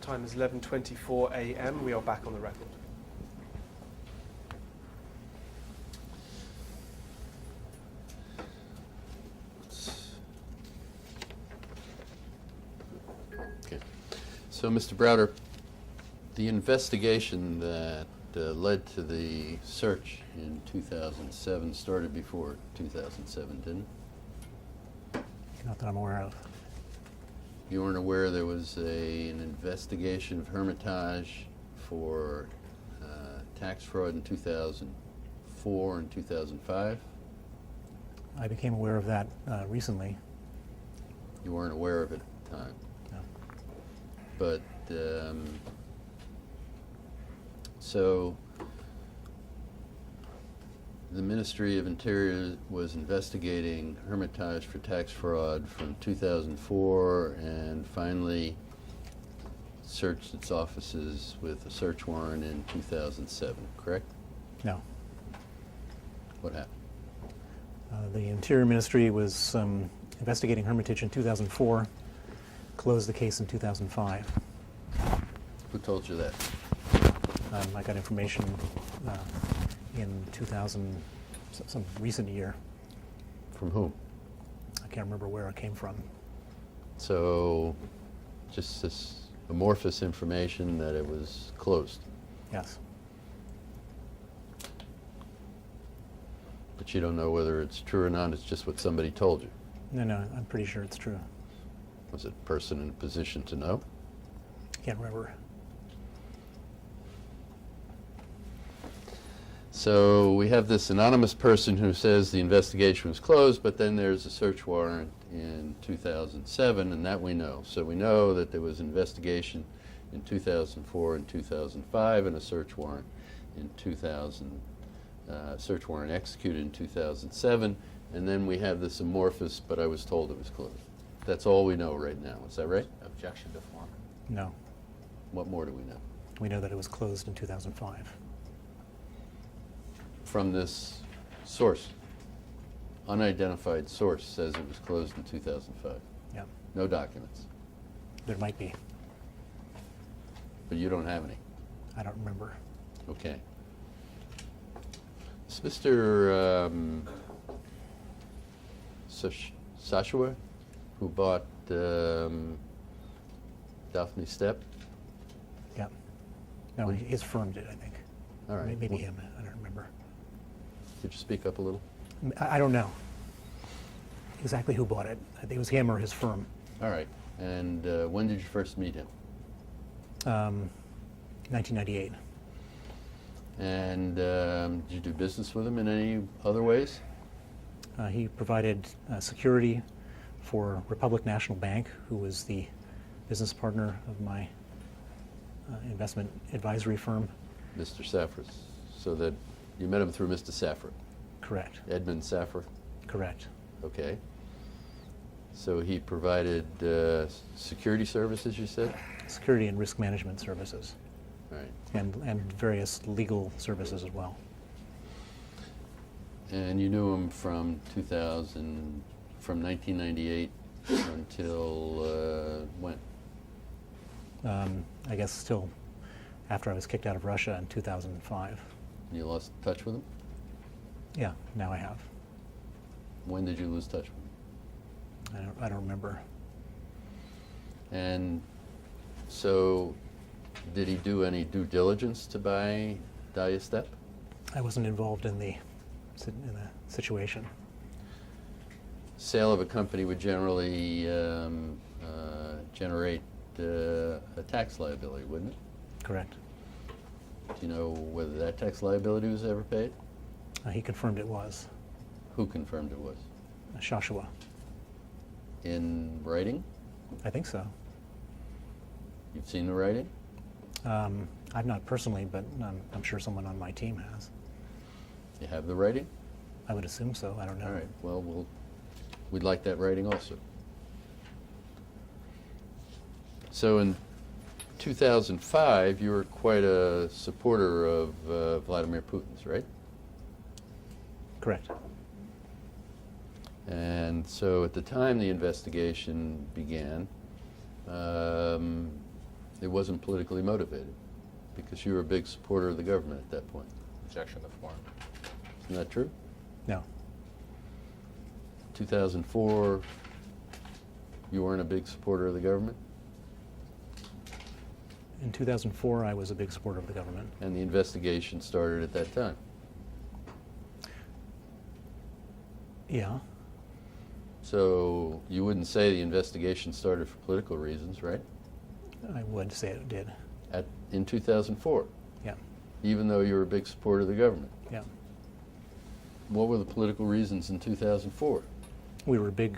Time is 11:24 a.m. We are back on the record. Okay. So, Mr. Browder, the investigation that led to the search in 2007 started before 2007, didn't it? Not that I'm aware of. You weren't aware there was an investigation of Hermitage for tax fraud in 2004 and 2005? I became aware of that recently. You weren't aware of it at the time? No. But, so the Ministry of Interior was investigating Hermitage for tax fraud from 2004 and finally searched its offices with a search warrant in 2007, correct? No. What happened? The Interior Ministry was investigating Hermitage in 2004, closed the case in 2005. Who told you that? I got information in 2000, some recent year. From whom? I can't remember where it came from. So, just this amorphous information that it was closed. Yes. But you don't know whether it's true or not, it's just what somebody told you. No, I'm pretty sure it's true. Was it a person in a position to know? Can't remember. So we have this anonymous person who says the investigation was closed, but then there's a search warrant in 2007, and that we know. So we know that there was an investigation in 2004 and 2005, and a search warrant in 2000, search warrant executed in 2007, and then we have this amorphous, but I was told it was closed. That's all we know right now. Is that right? Objection to form. No. What more do we know? We know that it was closed in 2005. From this source, unidentified source says it was closed in 2005. Yeah. No documents. There might be. But you don't have any. I don't remember. Okay. Is Mr. Sashua, who bought Daphne Stepp? Yeah. No, his firm did, I think. All right. Maybe him. I don't remember. Could you speak up a little? I don't know exactly who bought it. I think it was him or his firm. All right. And when did you first meet him? 1998. And did you do business with him in any other ways? He provided security for Republic National Bank, who was the business partner of my investment advisory firm. Mr. Safra. So that you met him through Mr. Safra? Correct. Edmund Safra? Correct. Okay. So he provided security services, you said? Security and risk management services. Right. And various legal services as well. And you knew him from 1998 until when? I guess still after I was kicked out of Russia in 2005. You lost touch with him? Yeah, now I have. When did you lose touch with him? I don't remember. And so, did he do any due diligence to buy Daya Stepp? I wasn't involved in the situation. Sale of a company would generally generate a tax liability, wouldn't it? Correct. Do you know whether that tax liability was ever paid? He confirmed it was. Who confirmed it was? Shashua. In writing? I think so. You've seen the writing? I've not personally, but I'm sure someone on my team has. You have the writing? I would assume so. I don't know. All right. Well, we'd like that writing also. So in 2005, you were quite a supporter of Vladimir Putin's, right? Correct. And so at the time the investigation began, It wasn't politically motivated because you were a big supporter of the government at that point. Objection to form. Isn't that true? No. 2004, you weren't a big supporter of the government? In 2004, I was a big supporter of the government. And the investigation started at that time? Yeah. So you wouldn't say the investigation started for political reasons, right? I would say it did. In 2004, Yeah. even though you were a big supporter of the government. Yeah. What were the political reasons in 2004? We were big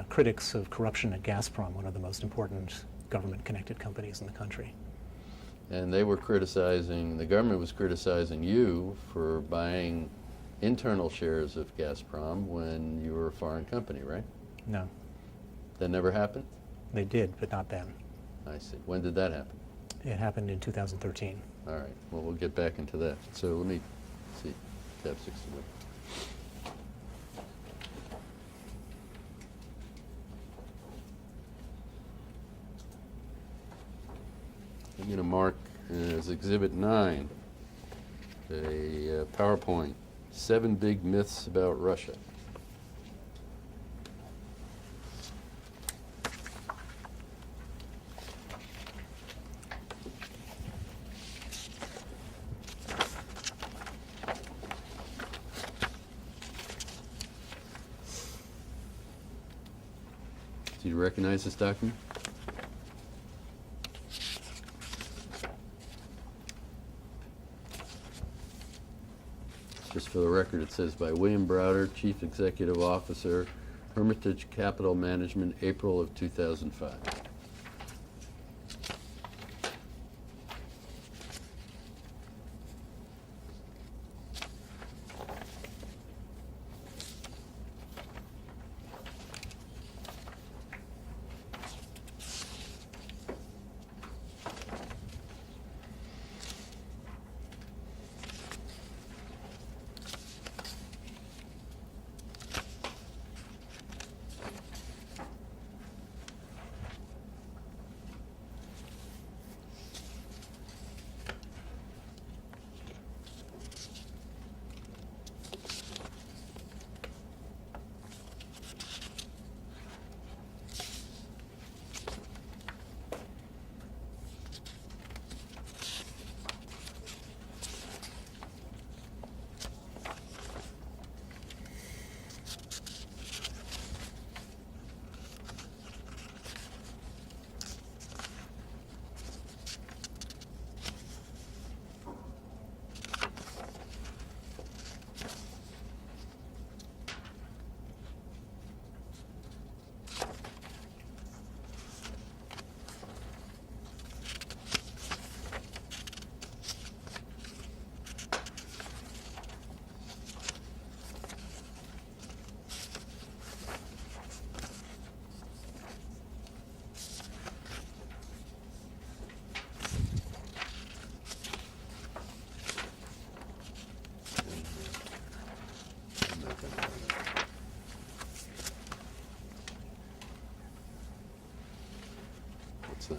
critics of corruption at Gazprom, one of the most important government-connected companies in the country. And they were criticizing, the government was criticizing you for buying internal shares of Gazprom when you were a foreign company, right? No. That never happened? They did, but not then. I see. When did that happen? It happened in 2013. All right. Well, we'll get back into that. So let me see. Tab 61. I'm going to mark as Exhibit 9 a PowerPoint, 7 Big Myths About Russia. Do you recognize this document? Just for the record, it says by William Browder, Chief Executive Officer, Hermitage Capital Management, April of 2005. What's that?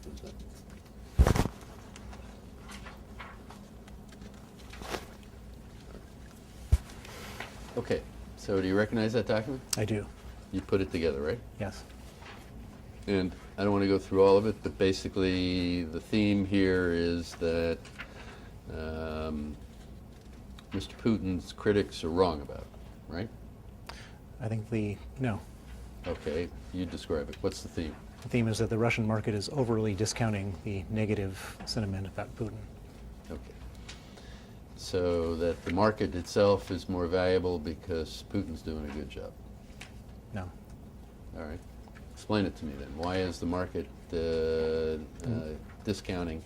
What's that? Okay, so do you recognize that document? I do. You put it together, right? Yes. And I don't want to go through all of it, but basically the theme here is that Mr. Putin's critics are wrong about it, right? I think no. Okay, you describe it. What's the theme? The theme is that the Russian market is overly discounting the negative sentiment about Putin. Okay. So that the market itself is more valuable because Putin's doing a good job. No. All right. Explain it to me then. Why is the market discounting,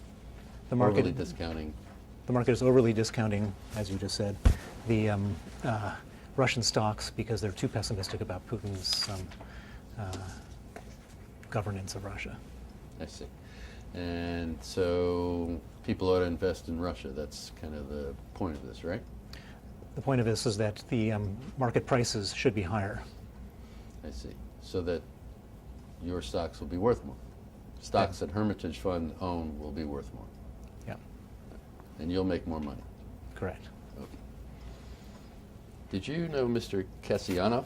The market, overly discounting? The market is overly discounting, as you just said, the Russian stocks because they're too pessimistic about Putin's governance of Russia. I see. And so people ought to invest in Russia. That's kind of the point of this, right? The point of this is that the market prices should be higher. I see. so that your stocks will be worth more. Stocks that Hermitage Fund own will be worth more. Yeah, And you'll make more money. correct. Okay. Did you know Mr. Kasyanov?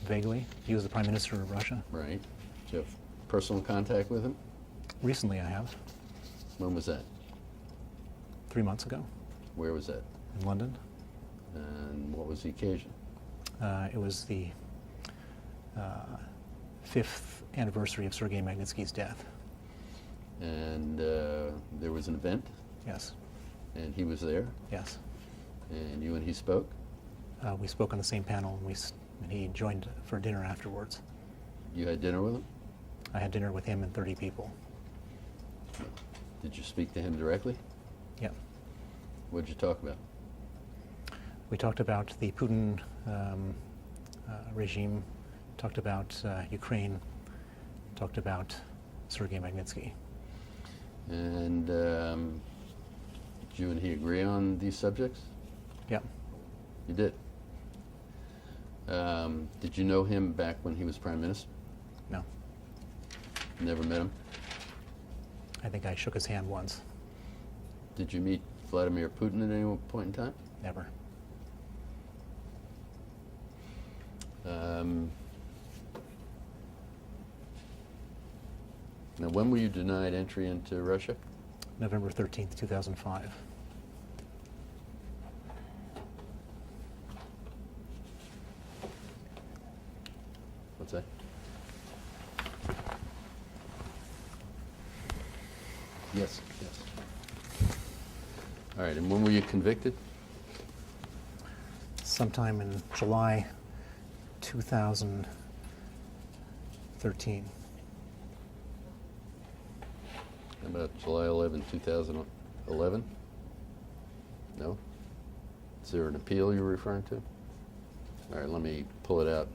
Vaguely. He was the Prime Minister of Russia. Right. Did you have personal contact with him? Recently I have, When was that? 3 months ago Where was that? in London. And what was the occasion? It was the 5th anniversary of Sergei Magnitsky's death. And there was an event, Yes, and he was there, yes. and you and he spoke? We spoke on the same panel, and he joined for dinner afterwards. You had dinner with him? I had dinner with him and 30 people. Did you speak to him directly? Yeah. What did you talk about? We talked about the Putin regime, talked about Ukraine, talked about Sergei Magnitsky. And did you and he agree on these subjects? Yeah. You did. Did you know him back when he was Prime Minister? No. Never met him? I think I shook his hand once. Did you meet Vladimir Putin at any point in time? Never. Now, when were you denied entry into Russia? November 13th, 2005. What's that? Yes, yes. All right, and when were you convicted? Sometime in July 2013. How about July 11, 2011? No? Is there an appeal you're referring to? All right, let me pull it out.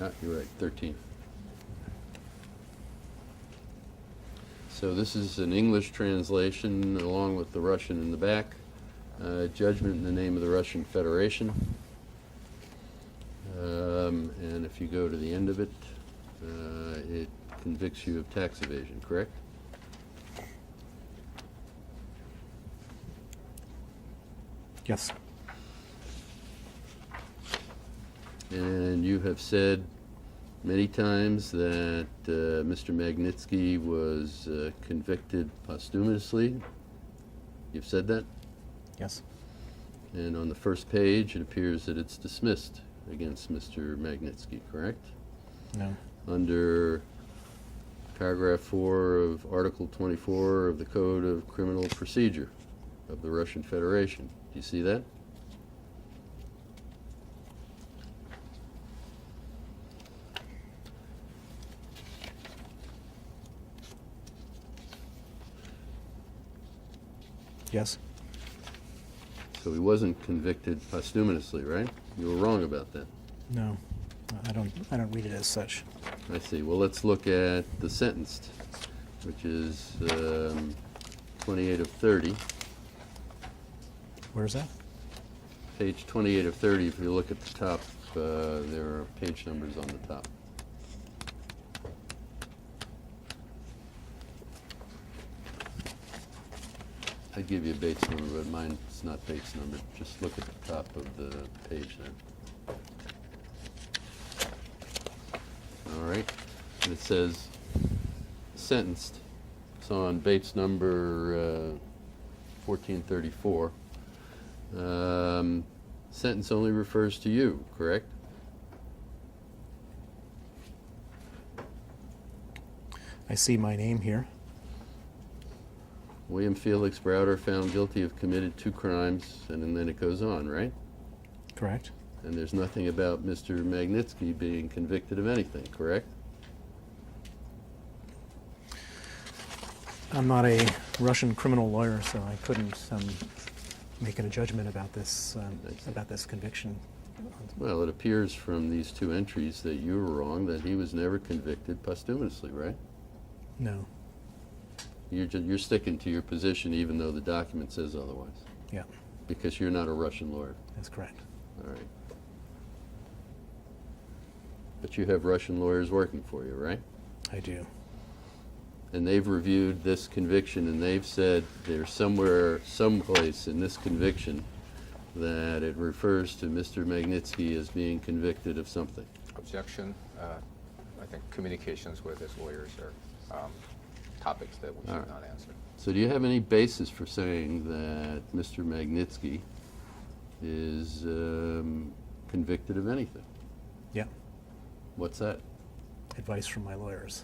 Ah, you're right, 13. So this is an English translation along with the Russian in the back. Judgment in the name of the Russian Federation. And if you go to the end of it, it convicts you of tax evasion, correct? Yes. And you have said many times that Mr. Magnitsky was convicted posthumously. You've said that? Yes. And on the first page, it appears that it's dismissed against Mr. Magnitsky, correct? No. Under paragraph 4 of Article 24 of the Code of Criminal Procedure of the Russian Federation. Do you see that? Yes. So he wasn't convicted posthumously, right? You were wrong about that. No. I don't read it as such. I see. Well, let's look at the sentenced, which is 28 of 30. Where is that? Page 28 of 30, if you look at the top, there are page numbers on the top. I'd give you a Bates number, but mine's not Bates number. Just look at the top of the page there. All right. And it says sentenced. So on Bates number 1434, sentence only refers to you, correct? I see my name here. William Felix Browder found guilty of committed 2 crimes, and then it goes on, right? Correct. And there's nothing about Mr. Magnitsky being convicted of anything, correct? I'm not a Russian criminal lawyer, so I couldn't make a judgment about this conviction. Well, it appears from these two entries that you were wrong, that he was never convicted posthumously, right? No. You're sticking to your position even though the document says otherwise, Yeah, because you're not a Russian lawyer. that's correct. All right. But you have Russian lawyers working for you, right? I do. And they've reviewed this conviction, and they've said there's someplace in this conviction that it refers to Mr. Magnitsky as being convicted of something. Objection. I think communications with his lawyers are topics that we should All right. not answer. So do you have any basis for saying that Mr. Magnitsky is convicted of anything? Yeah, What's that? advice from my lawyers.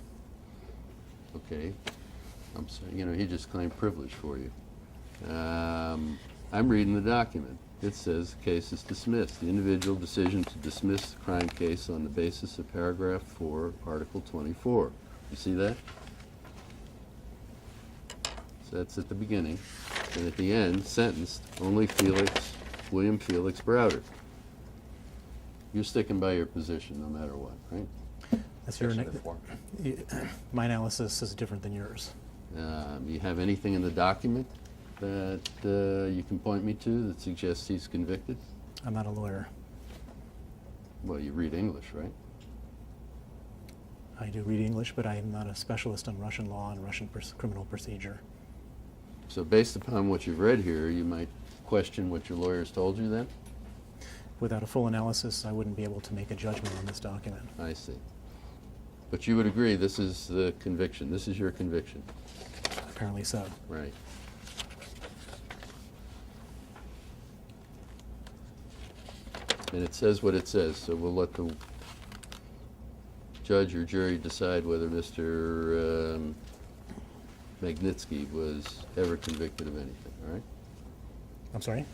Okay. I'm sorry, he just claimed privilege for you. I'm reading the document. It says the case is dismissed. The individual decision to dismiss the crime case on the basis of paragraph 4, Article 24. You see that? So that's at the beginning. And at the end, sentenced, only William Felix Browder. You're sticking by your position no matter what, right? That's your Objection to form. my analysis is different than yours. You have anything in the document that you can point me to that suggests he's convicted? I'm not a lawyer. Well, you read English, right? I do read English, but I am not a specialist on Russian law and Russian criminal procedure. So based upon what you've read here, you might question what your lawyers told you then? Without a full analysis, I wouldn't be able to make a judgment on this document. I see. But you would agree this is the conviction. This is your conviction. Apparently so. Right. And it says what it says, so we'll let the judge or jury decide whether Mr. Magnitsky was ever convicted of anything, all right? I'm sorry?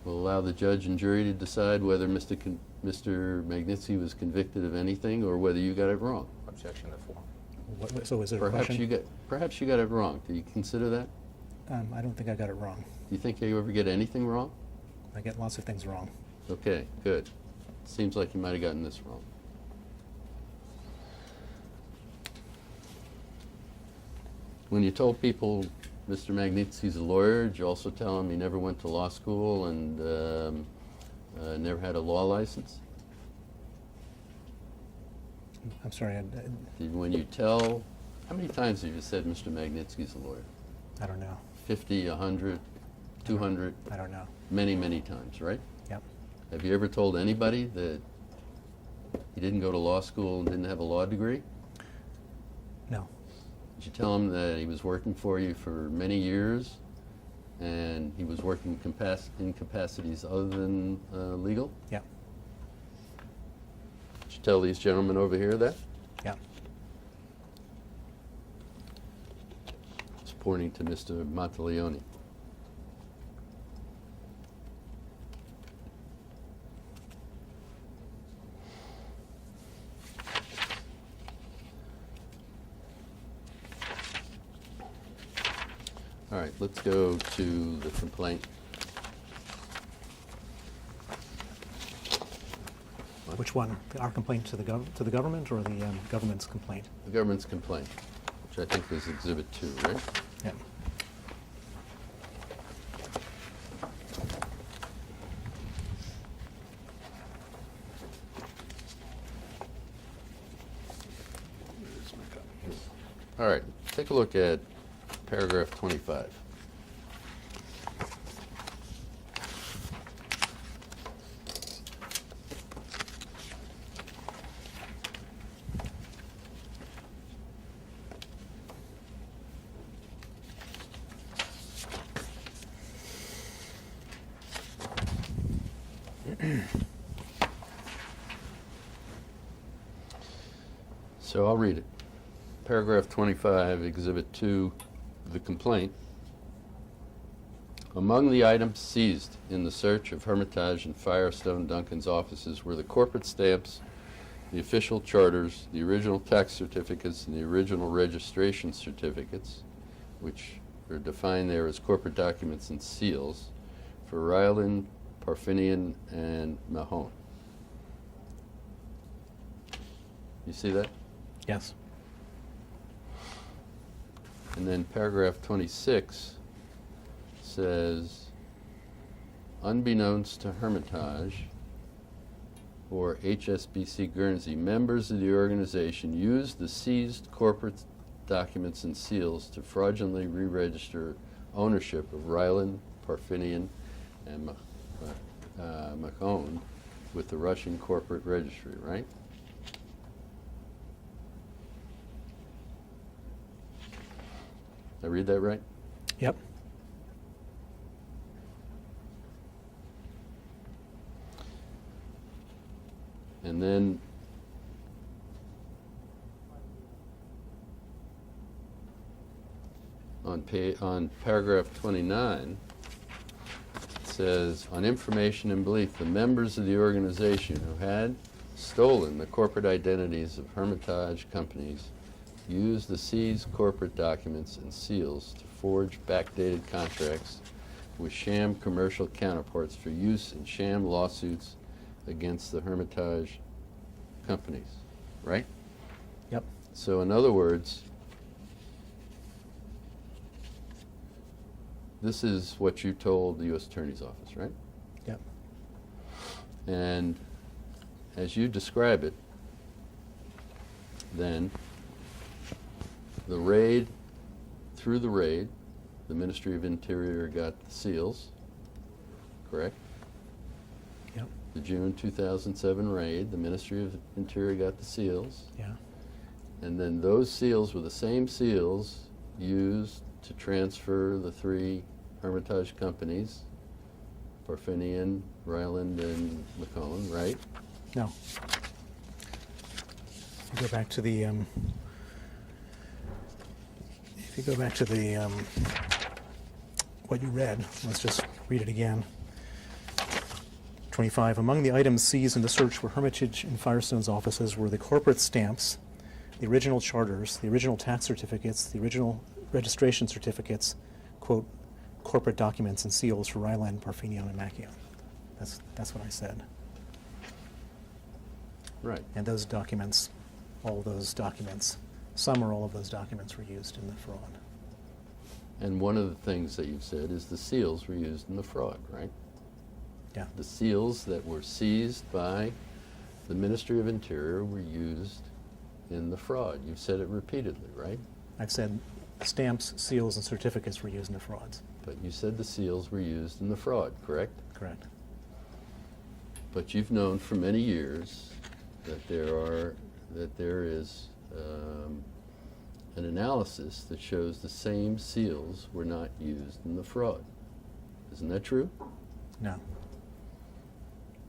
We'll allow the judge and jury to decide whether Mr. Magnitsky was convicted of anything or whether you got it wrong. Objection to form. So is it a Perhaps Russian? perhaps you got it wrong. Do you consider that? I don't think I got it wrong. Do you think you ever get anything wrong? I get lots of things wrong. Okay, good. Seems like you might have gotten this wrong. When you told people Mr. Magnitsky's a lawyer, did you also tell him he never went to law school and never had a law license? I'm sorry, When you tell, how many times have you said Mr. Magnitsky's a lawyer? I don't know. 50, 100, 200? I don't know. Many, many times, right? Yep. Have you ever told anybody that he didn't go to law school and didn't have a law degree? No. Did you tell him that he was working for you for many years and he was working in capacities other than legal? Yep. Did you tell these gentlemen over here that? Yep. It's pointing to Mr. Monteleone. All right, let's go to the complaint. Which one? Our complaint to the government or the government's complaint? The government's complaint, which I think is Exhibit 2, right? Yeah. All right, take a look at paragraph 25. So I'll read it. Paragraph 25, Exhibit 2, the complaint. Among the items seized in the search of Hermitage and Firestone Duncan's offices were the corporate stamps, the official charters, the original tax certificates, and the original registration certificates, which are defined there as corporate documents and seals, for Ryland, Parfinian, and Mahone. You see that? Yes. And then paragraph 26 says, unbeknownst to Hermitage or HSBC Guernsey, members of the organization used the seized corporate documents and seals to fraudulently re-register ownership of Ryland, Parfinian, and Mahone with the Russian corporate registry, right? Did I read that right? Yep. And then on paragraph 29, it says, on information and belief, the members of the organization who had stolen the corporate identities of Hermitage companies used the seized corporate documents and seals to forge backdated contracts with sham commercial counterparts for use in sham lawsuits against the Hermitage companies, right? Yep. So in other words, this is what you told the U.S. Attorney's Office, right? Yep. And as you describe it, then through the raid, the Ministry of Interior got the seals, correct? Yep. The June 2007 raid, the Ministry of Interior got the seals. Yeah. And then those seals were the same seals used to transfer the three Hermitage companies, Parfinian, Ryland, and Mahone, right? No. If you go back to the what you read, let's just read it again. 25. Among the items seized in the search for Hermitage and Firestone's offices were the corporate stamps, the original charters, the original tax certificates, the original registration certificates, quote, corporate documents and seals for Ryland, Parfinian, and Machion. That's what I said. Right. And those documents, all those documents, some or all of those documents were used in the fraud. And one of the things that you've said is the seals were used in the fraud, right? Yeah. The seals that were seized by the Ministry of Interior were used in the fraud. You've said it repeatedly, right? I've said stamps, seals, and certificates were used in the frauds. But you said the seals were used in the fraud, correct? Correct. But you've known for many years that there is an analysis that shows the same seals were not used in the fraud. Isn't that true? No.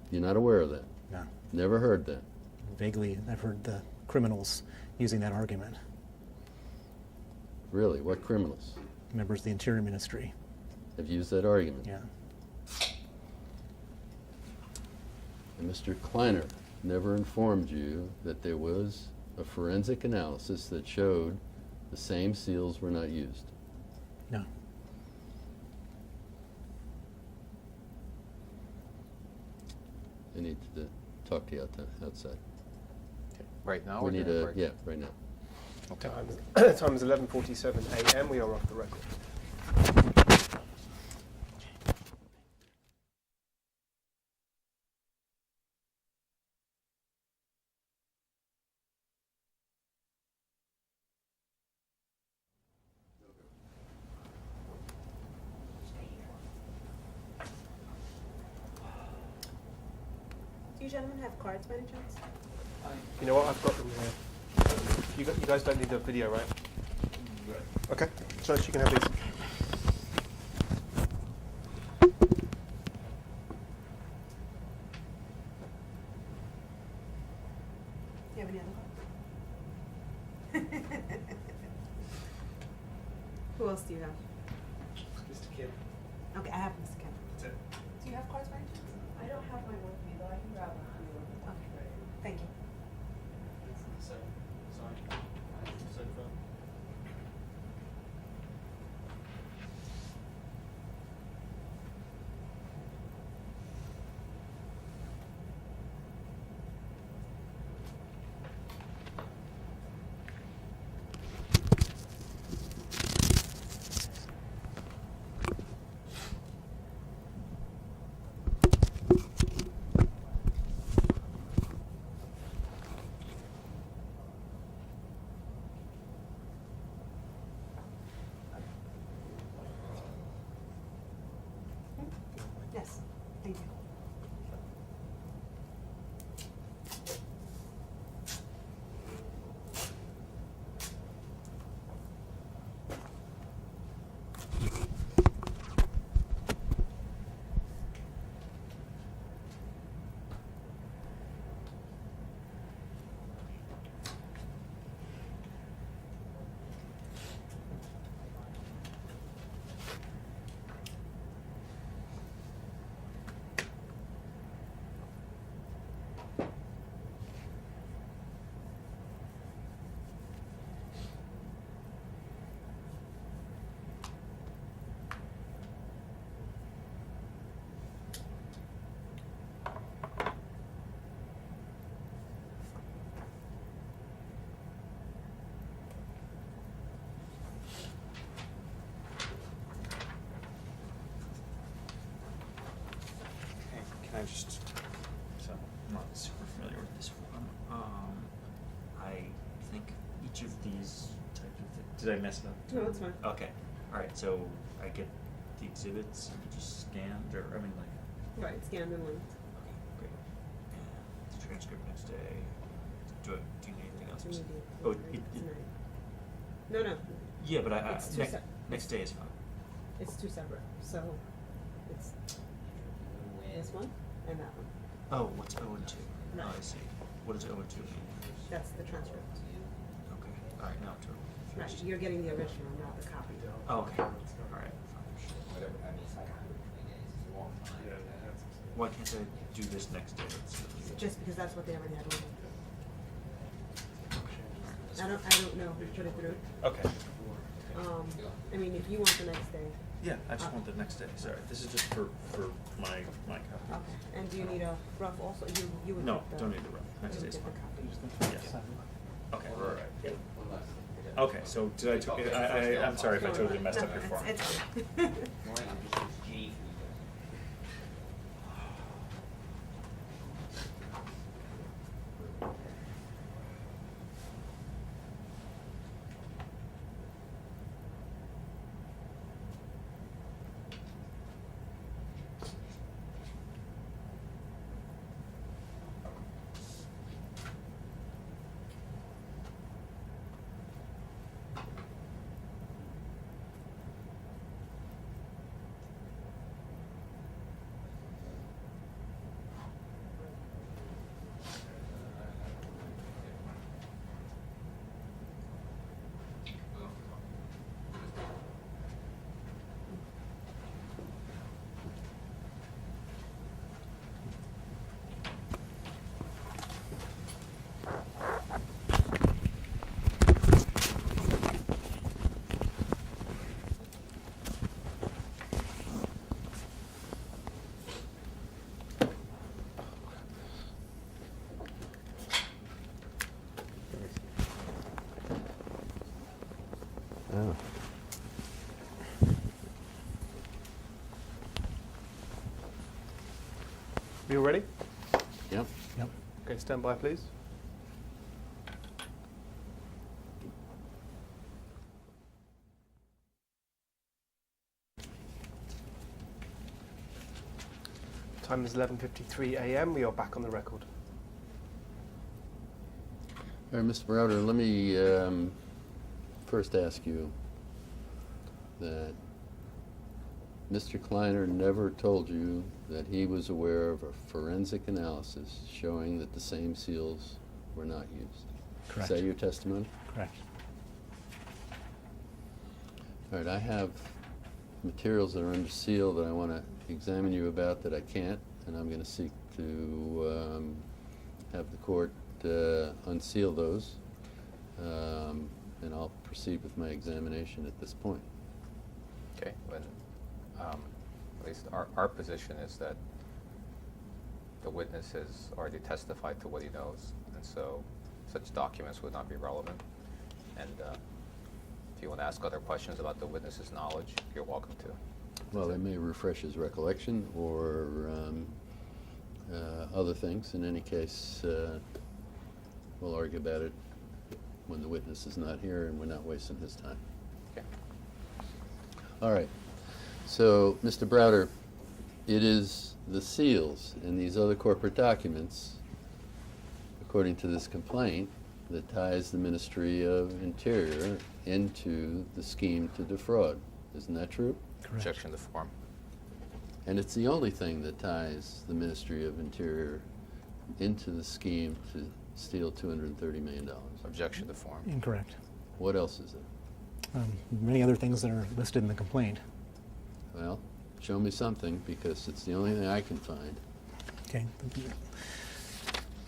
You're not aware of that? No. Never heard that? Vaguely, I've heard the criminals using that argument. Really? What criminals Members of the Interior Ministry. have used that argument? Yeah. And Mr. Kleiner never informed you that there was a forensic analysis that showed the same seals were not used? No. I need to talk to you outside. Right now? We or need during a, break? yeah, right now. Okay. Time is 11:47 a.m. We are off the record. Do you gentlemen have cards by any chance? You know what? I've got them here. You guys don't need the video, right? Right. Okay. So you can have these. Do you have any other cards? Who else do you have? Mr. Kim. Okay, I have Mr. Kemp. That's it. Do you have cards by any chance? I don't have mine with me, but I can grab one for you. Okay, thank you. So I'm not super familiar with this one. I think each of these types of things. Did I mess it up? No, that's fine. Okay. All right. So I get the exhibits and you just scanned, or I mean, like. Right, scanned and linked. Okay, great. And the transcript next day. Do you need anything else? Immediate. Oh, Tonight. No. yeah, but It's two next day is fine. It's two separate. So it's this one and that one. Oh, what's 0 and 2? Right. Oh, I see. What does 0 and 2 mean? That's the transcript. Okay. All right, now to. Right, you're getting the original, not the copy. Oh, okay. All right. Why can't I do this next day? Just because that's what they already had ordered. I don't know who put it through. Okay. I mean, if you want the next day. Yeah, I just want the next day. Sorry, this is just for my copy. Okay. And do you need a rough also? You would No, get the, don't need the rough. Next you would day's get fine. the copy. Yeah. Okay, right, yeah. Okay, so did I'm sorry if I totally messed up your form. It's fine. Oh. You all ready? Yep. Yep. Okay, stand by, please. Time is 11:53 a.m. We are back on the record. All right, Mr. Browder, let me first ask you that Mr. Kleiner never told you that he was aware of a forensic analysis showing that the same seals were not used. Correct. Is that your testimony? Correct. All right, I have materials that are under seal that I want to examine you about that I can't, and I'm going to seek to have the court unseal those, and I'll proceed with my examination at this point. Okay, when, at least our position is that the witness has already testified to what he knows, and so such documents would not be relevant. And if you want to ask other questions about the witness's knowledge, you're welcome to. Well, they may refresh his recollection or other things. In any case, we'll argue about it when the witness is not here and we're not wasting his time. Okay. All right. So, Mr. Browder, it is the seals in these other corporate documents, according to this complaint, that ties the Ministry of Interior into the scheme to defraud. Isn't that true? Correct. Objection to form. And it's the only thing that ties the Ministry of Interior into the scheme to steal $230 million. Objection to form. Incorrect. What else is there? Many other things that are listed in the complaint. Well, show me something, because it's the only thing I can find. Okay.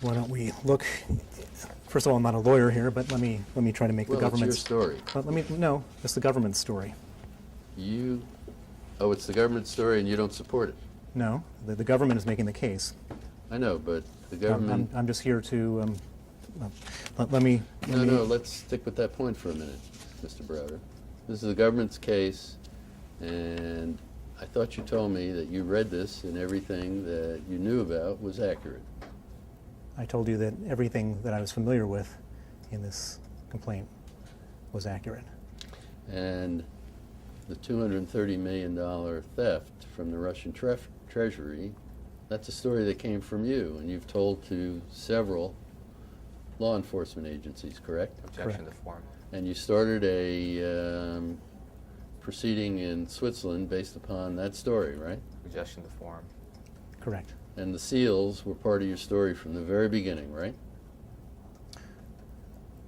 Why don't we look? First of all, I'm not a lawyer here, but let me try to make Well, the government's it's your story. No, it's the government's story. Oh, it's the government's story and you don't support it. No, the government is making the case. I know, but the government... I'm just here to let me. No, let's stick with that point for a minute, Mr. Browder. This is the government's case, and I thought you told me that you read this and everything that you knew about was accurate. I told you that everything that I was familiar with in this complaint was accurate. And the $230 million theft from the Russian treasury, that's a story that came from you, and you've told to several law enforcement agencies, correct? Objection Correct. to form. And you started a proceeding in Switzerland based upon that story, right? Objection to form. Correct. And the seals were part of your story from the very beginning, right?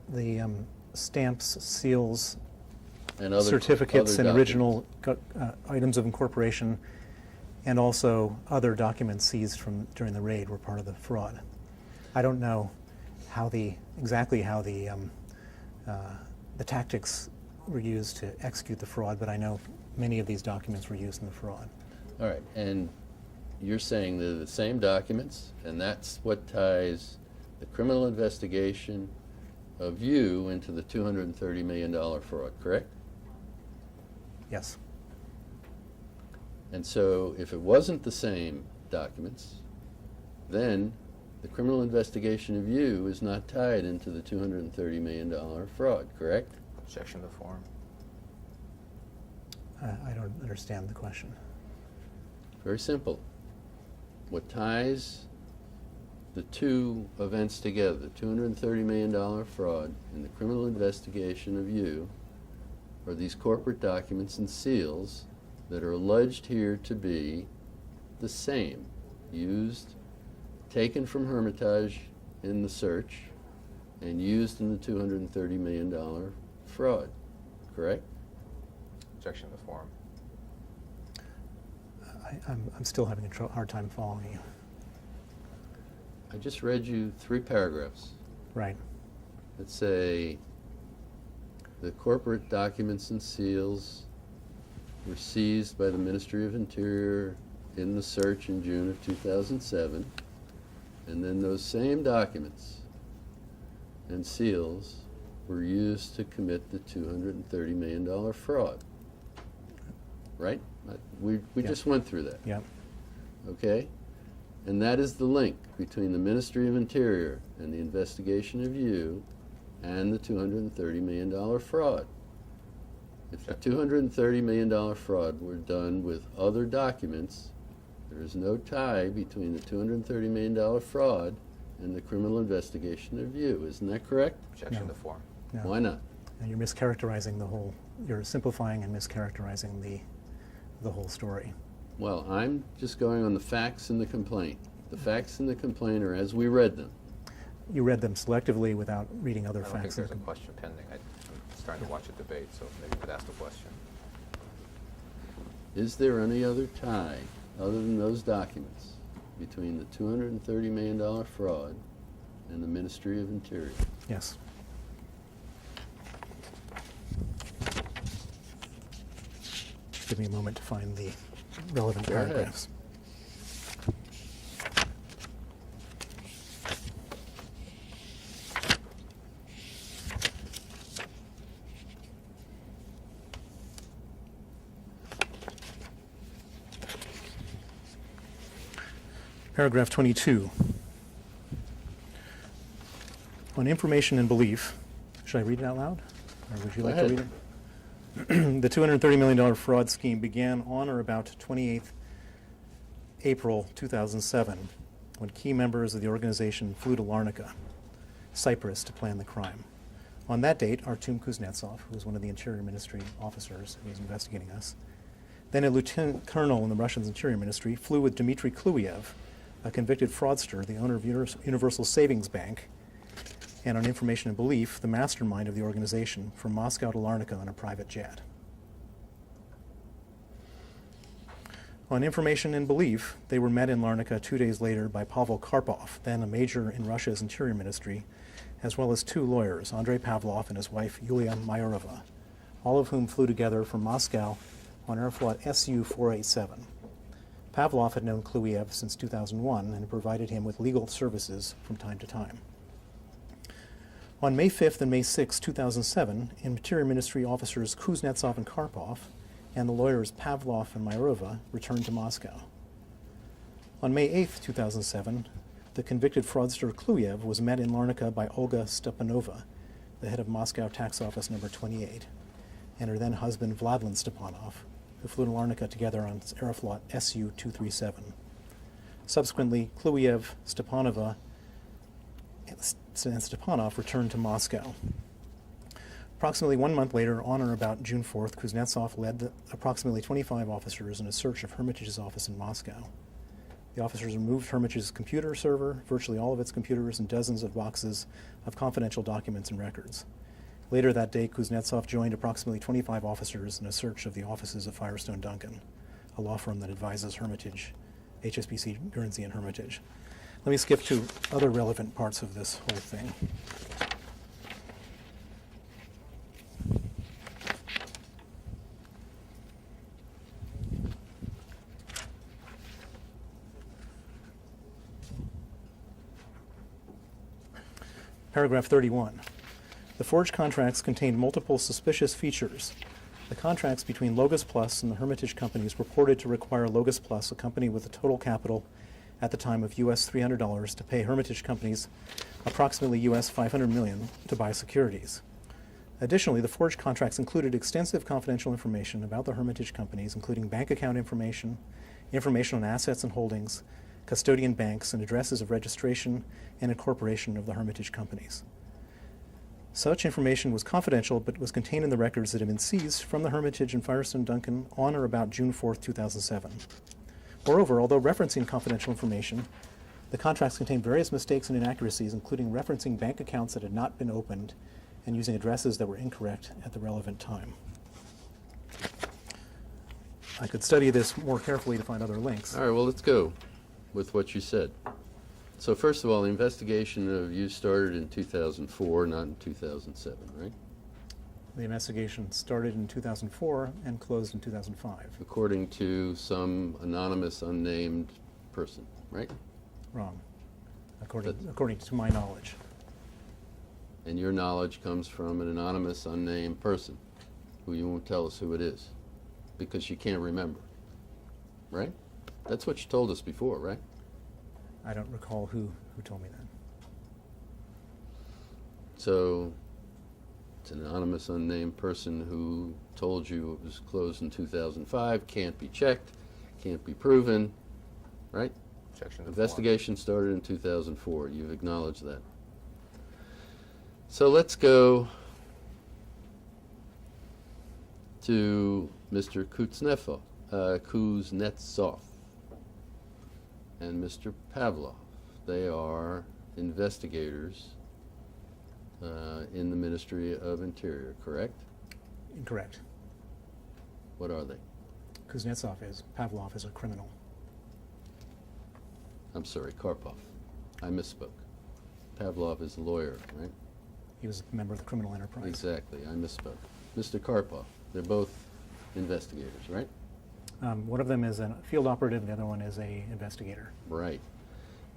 The stamps, seals, And other certificates, other and documents. original items of incorporation, and also other documents seized from during the raid were part of the fraud. I don't know exactly how the tactics were used to execute the fraud, but I know many of these documents were used in the fraud. All right, and you're saying they're the same documents, and that's what ties the criminal investigation of you into the $230 million fraud, correct? Yes. And so if it wasn't the same documents, then the criminal investigation of you is not tied into the $230 million fraud, correct? Objection to form. I don't understand the question. Very simple. What ties the two events together, the $230 million fraud and the criminal investigation of you, are these corporate documents and seals that are alleged here to be the same, used, taken from Hermitage in the search, and used in the $230 million fraud, correct? Objection to form. I'm still having a hard time following you. I just read you 3 paragraphs Right. that say the corporate documents and seals were seized by the Ministry of Interior in the search in June of 2007, and then those same documents and seals were used to commit the $230 million fraud. Right? We Yeah. just went through that. Yeah. Okay? And that is the link between the Ministry of Interior and the investigation of you and the $230 million fraud. If the $230 million fraud were done with other documents, there is no tie between the $230 million fraud and the criminal investigation of you. Isn't that correct? Objection No. to form. No. Why not? And you're mischaracterizing you're simplifying and mischaracterizing the whole story. Well, I'm just going on the facts in the complaint. The facts in the complaint are as we read them. You read them selectively without reading other I don't think facts. there's a question pending. I'm starting to watch a debate, so maybe you could ask the question. Is there any other tie, other than those documents, between the $230 million fraud and the Ministry of Interior? Yes. Give me a moment to find the relevant Go ahead. paragraphs. Paragraph 22. On information and belief, should I read it out loud? Or would you Go like ahead. to read it? The $230 million fraud scheme began on or about 28th April 2007, when key members of the organization flew to Larnaca, Cyprus, to plan the crime. On that date, Artem Kuznetsov, who was one of the Interior Ministry officers who was investigating us, then a lieutenant colonel in the Russian Interior Ministry, flew with Dmitry Kluyev, a convicted fraudster, the owner of Universal Savings Bank, and on information and belief, the mastermind of the organization, from Moscow to Larnaca on a private jet. On information and belief, they were met in Larnaca 2 days later by Pavel Karpov, then a major in Russia's Interior Ministry, as well as 2 lawyers, Andrei Pavlov and his wife Yulia Mayorova, all of whom flew together from Moscow on Aeroflot Su-487. Pavlov had known Kluyev since 2001 and provided him with legal services from time to time. On May 5th and May 6, 2007, Interior Ministry officers Kuznetsov and Karpov and the lawyers Pavlov and Myrova returned to Moscow. On May 8, 2007, the convicted fraudster Kluyev was met in Larnaca by Olga Stepanova, the head of Moscow Tax Office number 28, and her then husband Vladlen Stepanov, who flew to Larnaca together on Aeroflot Su-237. Subsequently, Kluyev, Stepanova, and Stepanov returned to Moscow. Approximately 1 month later, on or about June 4th, Kuznetsov led approximately 25 officers in a search of Hermitage's office in Moscow. The officers removed Hermitage's computer server, virtually all of its computers, and dozens of boxes of confidential documents and records. Later that day, Kuznetsov joined approximately 25 officers in a search of the offices of Firestone Duncan, a law firm that advises Hermitage, HSBC, Guernsey, and Hermitage. Let me skip to other relevant parts of this whole thing. Paragraph 31. The forged contracts contained multiple suspicious features. The contracts between Logos Plus and the Hermitage companies purported to require Logos Plus, a company with a total capital at the time of US $300, to pay Hermitage companies approximately US $500 million to buy securities. Additionally, the forged contracts included extensive confidential information about the Hermitage companies, including bank account information, information on assets and holdings, custodian banks, and addresses of registration and incorporation of the Hermitage companies. Such information was confidential, but was contained in the records that had been seized from the Hermitage and Firestone Duncan on or about June 4, 2007. Moreover, although referencing confidential information, the contracts contained various mistakes and inaccuracies, including referencing bank accounts that had not been opened and using addresses that were incorrect at the relevant time. I could study this more carefully to find other links. All right, well, let's go with what you said. So first of all, the investigation of you started in 2004, not in 2007, right? The investigation started in 2004 and closed in 2005. According to some anonymous, unnamed person, right? Wrong, according to my knowledge. And your knowledge comes from an anonymous, unnamed person who you won't tell us who it is because you can't remember, right? That's what you told us before, right? I don't recall who told me that. So it's an anonymous, unnamed person who told you it was closed in 2005, can't be checked, can't be proven, right? Objection to Investigation started in 2004. You've acknowledged that. So let's go to Mr. Kuznetsov and Mr. Pavlov. They are investigators in the Ministry of Interior, correct? Incorrect. What are they? Kuznetsov is. Pavlov is a criminal. I'm sorry, Karpov. I misspoke. Pavlov is a lawyer, right? He was a member of the criminal enterprise. Exactly, I misspoke. Mr. Karpov, they're both investigators, right? One of them is a field operative, the other one is a investigator. Right.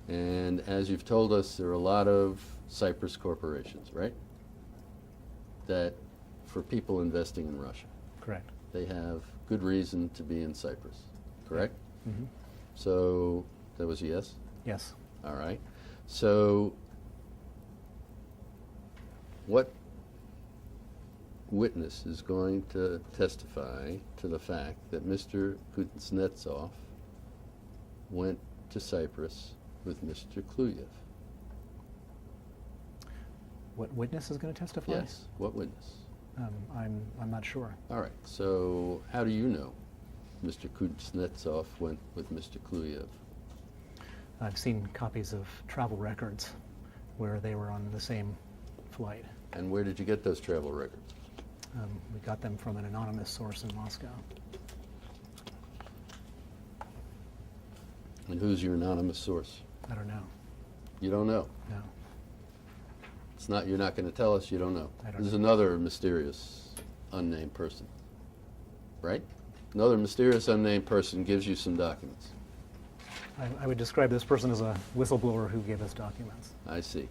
And as you've told us, there are a lot of Cyprus corporations, right? That for people investing in Russia, Correct. they have good reason to be in Cyprus, correct? Mm-hmm. So that was a yes? Yes. All right. So what witness is going to testify to the fact that Mr. Kuznetsov went to Cyprus with Mr. Kluyev? What witness is going to testify? Yes. What witness? I'm not sure. All right. So how do you know Mr. Kuznetsov went with Mr. Kluyev? I've seen copies of travel records where they were on the same flight. And where did you get those travel records? We got them from an anonymous source in Moscow. And who's your anonymous source? I don't know. You don't know. No. It's not. You're not going to tell us. You don't know. I don't There's know. another mysterious, unnamed person, right? Another mysterious, unnamed person gives you some documents. I would describe this person as a whistleblower who gave us documents. I see.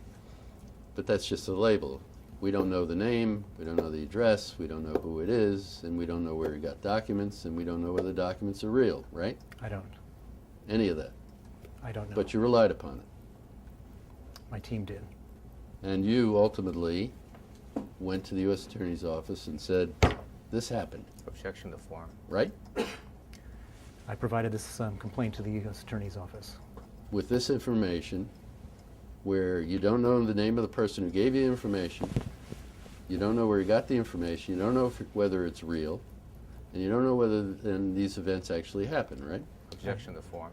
But that's just a label. we don't know the name, we don't know the address, we don't know who it is, and we don't know where he got documents, and we don't know whether the documents are real, right? I don't. Any of that. I don't know. But you relied upon it. My team did. And you ultimately went to the U.S. Attorney's Office and said, this happened, Objection to form. right? I provided this complaint to the U.S. Attorney's Office. With this information, where you don't know the name of the person who gave you the information, you don't know where he got the information, you don't know whether it's real, and you don't know whether then these events actually happened, right? Objection to form.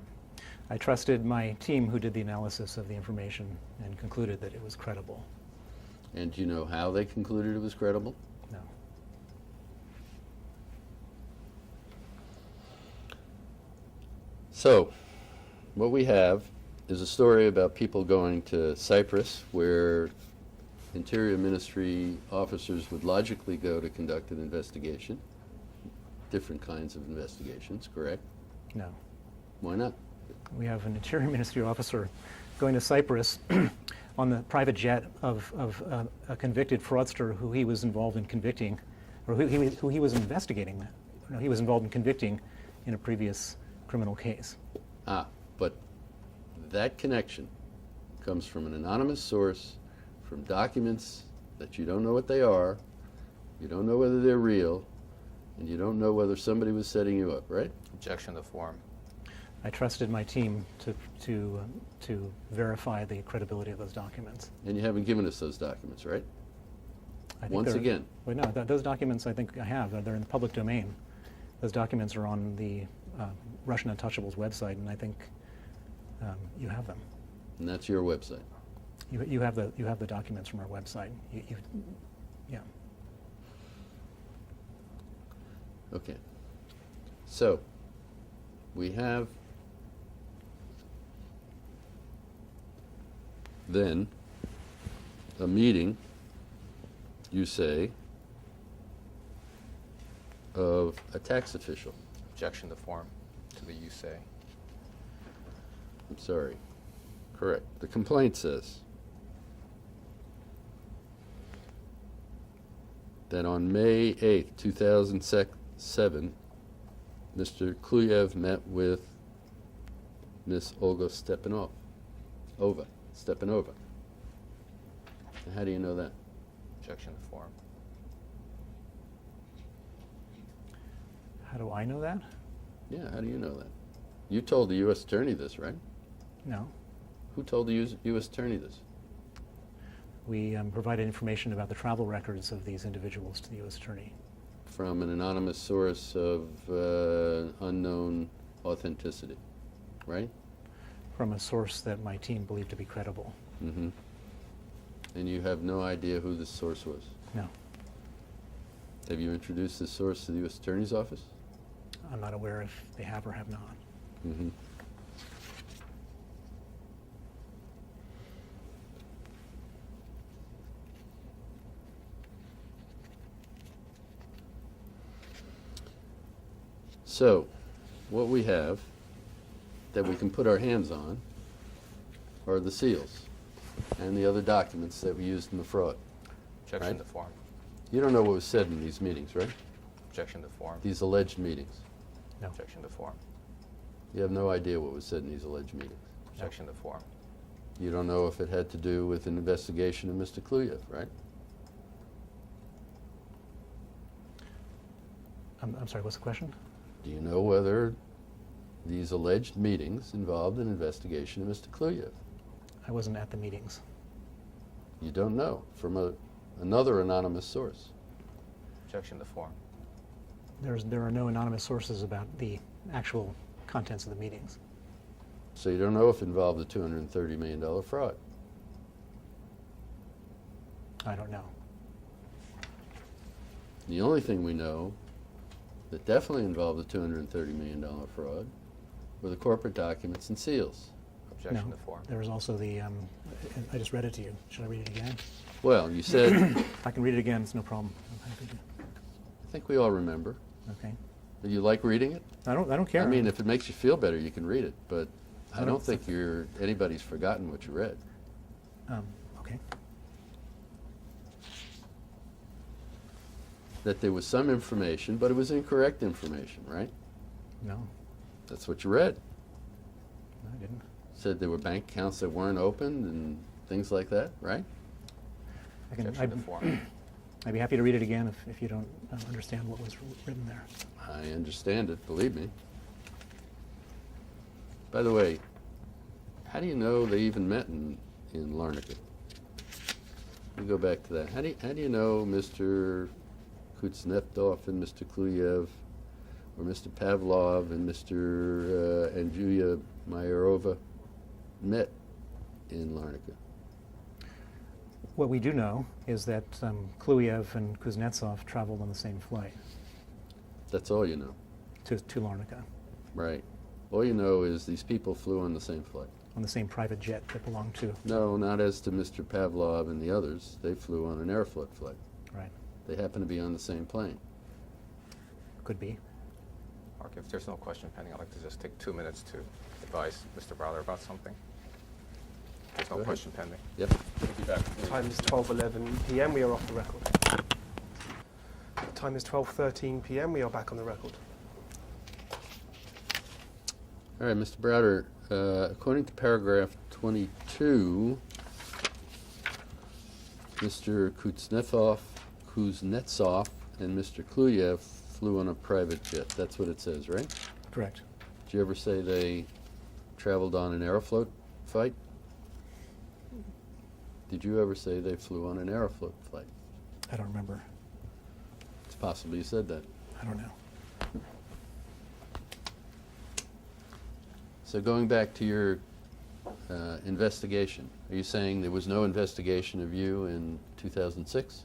I trusted my team who did the analysis of the information and concluded that it was credible. And do you know how they concluded it was credible? No. So, what we have is a story about people going to Cyprus, where Interior Ministry officers would logically go to conduct an investigation. Different kinds of investigations, correct? No. Why not? We have an Interior Ministry officer going to Cyprus on the private jet of a convicted fraudster who he was involved in convicting, or who he was investigating. No, he was involved in convicting in a previous criminal case. Ah, but that connection comes from an anonymous source, from documents that you don't know what they are, you don't know whether they're real, and you don't know whether somebody was setting you up, right? Objection to form. I trusted my team to verify the credibility of those documents. And you haven't given us those documents, right? I think Once they're- again. Well, no, those documents I think I have. They're in the public domain. Those documents are on the Russian Untouchables website, and I think you have them. And that's your website. You have the documents from our website. Yeah. Okay. So, we have then a meeting, you say, of a tax official. Objection to form to the you say. I'm sorry. Correct. The complaint says that on May 8th, 2007, Mr. Kluyev met with Miss Olga Stepanova. And how do you know that? Objection to form. How do I know that? Yeah, how do you know that? You told the U.S. Attorney this, right? No. Who told the U.S. Attorney this? We provided information about the travel records of these individuals to the U.S. Attorney. From an anonymous source of unknown authenticity, right? From a source that my team believed to be credible. Mm-hmm. And you have no idea who this source was? No. Have you introduced this source to the U.S. Attorney's Office? I'm not aware if they have or have not. Mm-hmm. So, what we have that we can put our hands on are the seals and the other documents that we used in the fraud. Objection Right. to form. You don't know what was said in these meetings, right? Objection to form. These alleged meetings. No. Objection to form. You have no idea what was said in these alleged meetings. Objection to form. You don't know if it had to do with an investigation of Mr. Kluyev, right? I'm sorry, what's the question? Do you know whether these alleged meetings involved an investigation of Mr. Kluyev? I wasn't at the meetings. You don't know from another anonymous source. Objection to form. There are no anonymous sources about the actual contents of the meetings. So you don't know if it involved a $230 million fraud. I don't know. The only thing we know that definitely involved a $230 million fraud were the corporate documents and seals. Objection No. to form. There was also the, I just read it to you. Should I read it again? Well, you said, If I can read it again, it's no problem. I'm happy to. I think we all remember. Okay. Do you like reading it? I don't care. I mean, if it makes you feel better, you can read it, but I I don't don't think anybody's forgotten what you read. Okay. that there was some information, but it was incorrect information, right? No, That's what you read. I didn't. Said there were bank accounts that weren't opened and things like that, right? Objection to form. I'd be happy to read it again if you don't understand what was written there. I understand it, believe me. By the way, how do you know they even met in Larnaca? We go back to that. How do you know Mr. Kuznetsov and Mr. Kluyev, or Mr. Pavlov and Mr. and Julia Mayarova met in Larnaca? What we do know is that Kluyev and Kuznetsov traveled on the same flight That's all you know, to Larnaca, right? All you know is these people flew on the same flight. on the same private jet that belonged to. No, not as to Mr. Pavlov and the others. They flew on an Aeroflot flight. Right. They happen to be on the same plane. Could be. Mark, if there's no question pending, I'd like to just take 2 minutes to advise Mr. Browder about something. There's Go no ahead. question pending. Yep. We'll be back. Time is 12:11 p.m. We are off the record. Time is 12:13 p.m. We are back on the record. All right, Mr. Browder, according to paragraph 22, Mr. Kuznetsov and Mr. Kluyev flew on a private jet. That's what it says, right? Correct. Did you ever say they traveled on an Aeroflot flight? Did you ever say they flew on an Aeroflot flight? I don't remember. It's possible you said that. I don't know. So going back to your investigation, are you saying there was no investigation of you in 2006?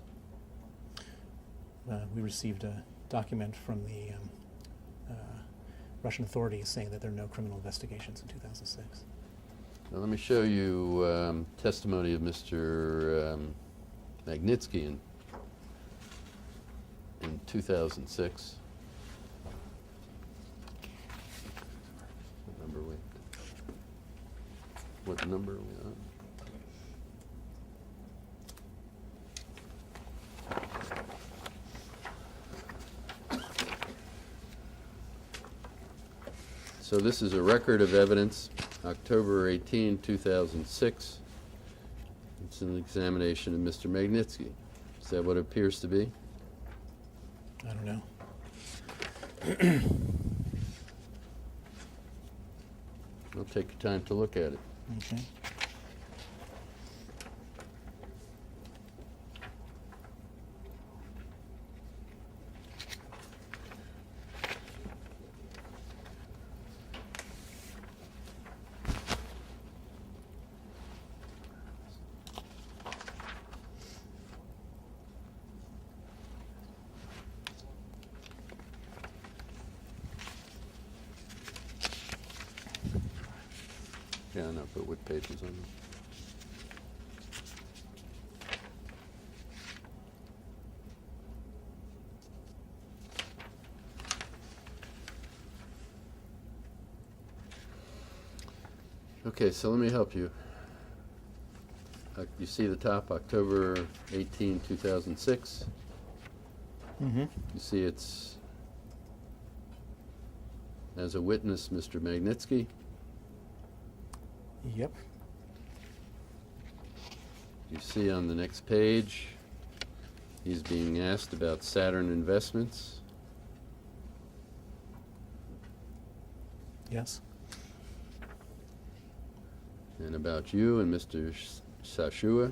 We received a document from the Russian authorities saying that there are no criminal investigations in 2006. Now, let me show you testimony of Mr. Magnitsky in 2006. What number are we? What number are we on? So this is a record of evidence, October 18, 2006. It's an examination of Mr. Magnitsky. Is that what it appears to be? I don't know. I'll take your time to look at it. Okay. Yeah, no, but what page is on it? Okay, so let me help you. You see the top, October 18, 2006. Mm-hmm. You see it's, as a witness, Mr. Magnitsky. Yep. You see on the next page, he's being asked about Saturn Investments. Yes. And about you and Mr. Sashua.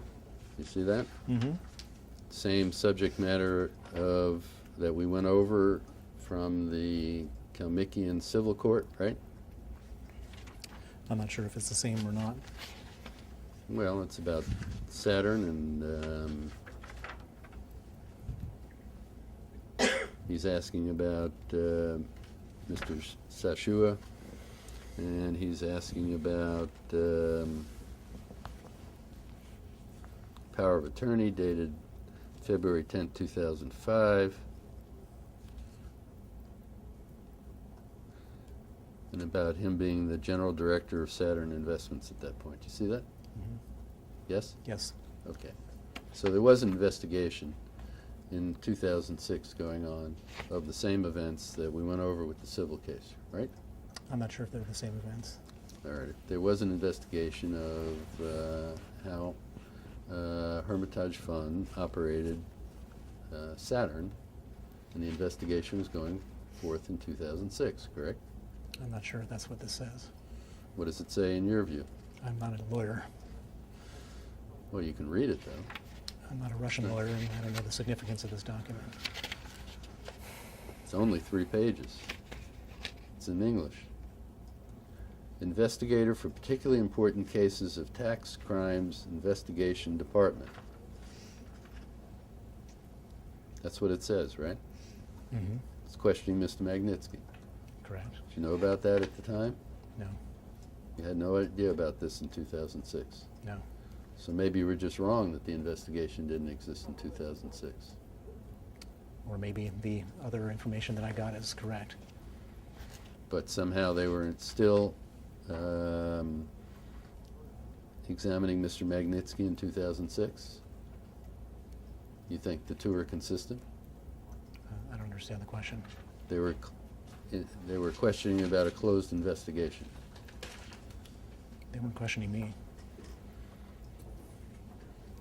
You see that? Mm-hmm. Same subject matter of that we went over from the Kalmykian Civil Court, right? I'm not sure if it's the same or not. Well, it's about Saturn, and he's asking about Mr. Sashua, and he's asking about power of attorney dated February 10, 2005, and about him being the general director of Saturn Investments at that point. You see that? Mm-hmm. Yes? Yes. Okay. So there was an investigation, in 2006 going on of the same events that we went over with the civil case, right? I'm not sure if they're the same events. All right. There was an investigation of how Hermitage Fund operated Saturn, and the investigation was going forth in 2006, correct? I'm not sure if that's what this says. What does it say in your view? I'm not a lawyer. Well, you can read it, though. I'm not a Russian lawyer, and I don't know the significance of this document. It's only 3 pages. It's in English. Investigator for particularly important cases of tax crimes investigation department. That's what it says, right? Mm-hmm. It's questioning Mr. Magnitsky. Correct. Did you know about that at the time? No. You had no idea about this in 2006. No. So maybe you were just wrong that the investigation didn't exist in 2006. Or maybe the other information that I got is correct. But somehow they were still examining Mr. Magnitsky in 2006? You think the two are consistent? I don't understand the question. They were questioning about a closed investigation. They weren't questioning me.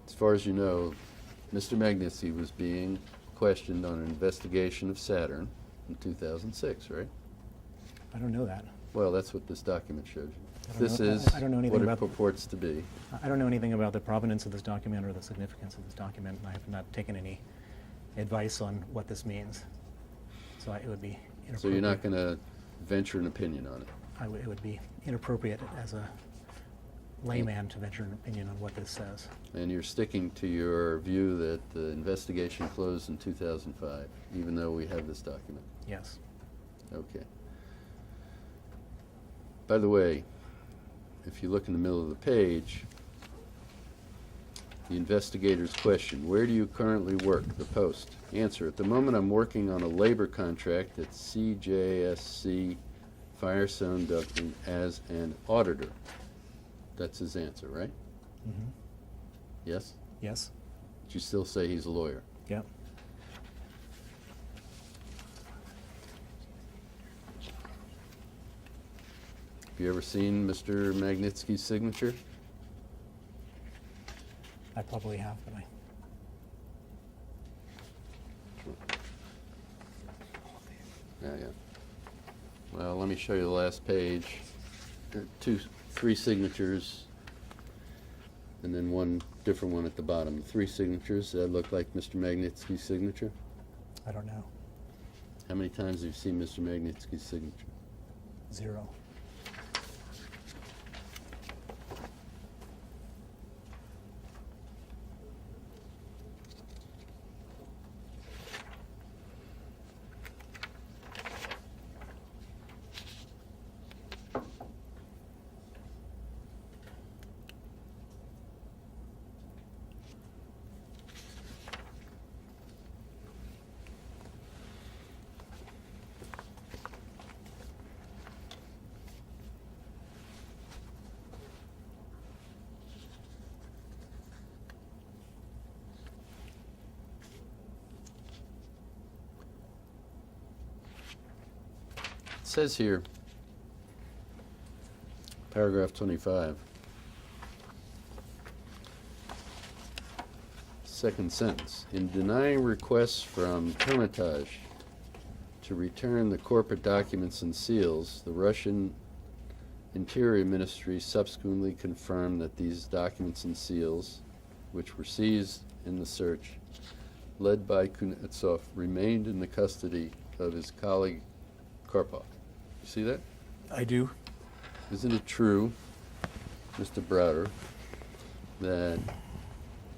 As far as you know, Mr. Magnitsky was being questioned on an investigation of Saturn in 2006, right? I don't know that. Well, that's what this document shows you. I don't This know- is I don't know anything what it about- purports to be. I don't know anything about the provenance of this document or the significance of this document, and I have not taken any advice on what this means. So it would be inappropriate. So you're not going to venture an opinion on it? It would be inappropriate as a layman to venture an opinion on what this says. And you're sticking to your view that the investigation closed in 2005, even though we have this document? Yes. Okay. By the way, if you look in the middle of the page, the investigator's question, where do you currently work? The post. Answer, at the moment I'm working on a labor contract at CJSC Firestone Ducting as an auditor. That's his answer, right? Mm-hmm. Yes? Yes. But you still say he's a lawyer. Yep. Have you ever seen Mr. Magnitsky's signature? I probably have, but I. Yeah. Well, let me show you the last page. There are 3 signatures, and then one different one at the bottom. 3 signatures, that look like Mr. Magnitsky's signature? I don't know. How many times have you seen Mr. Magnitsky's signature? 0. It says here, paragraph 25, second sentence, in denying requests from Hermitage to return the corporate documents and seals, the Russian Interior Ministry subsequently confirmed that these documents and seals, which were seized in the search led by Kuznetsov, remained in the custody of his colleague Karpov. You see that? I do. Isn't it true, Mr. Browder, that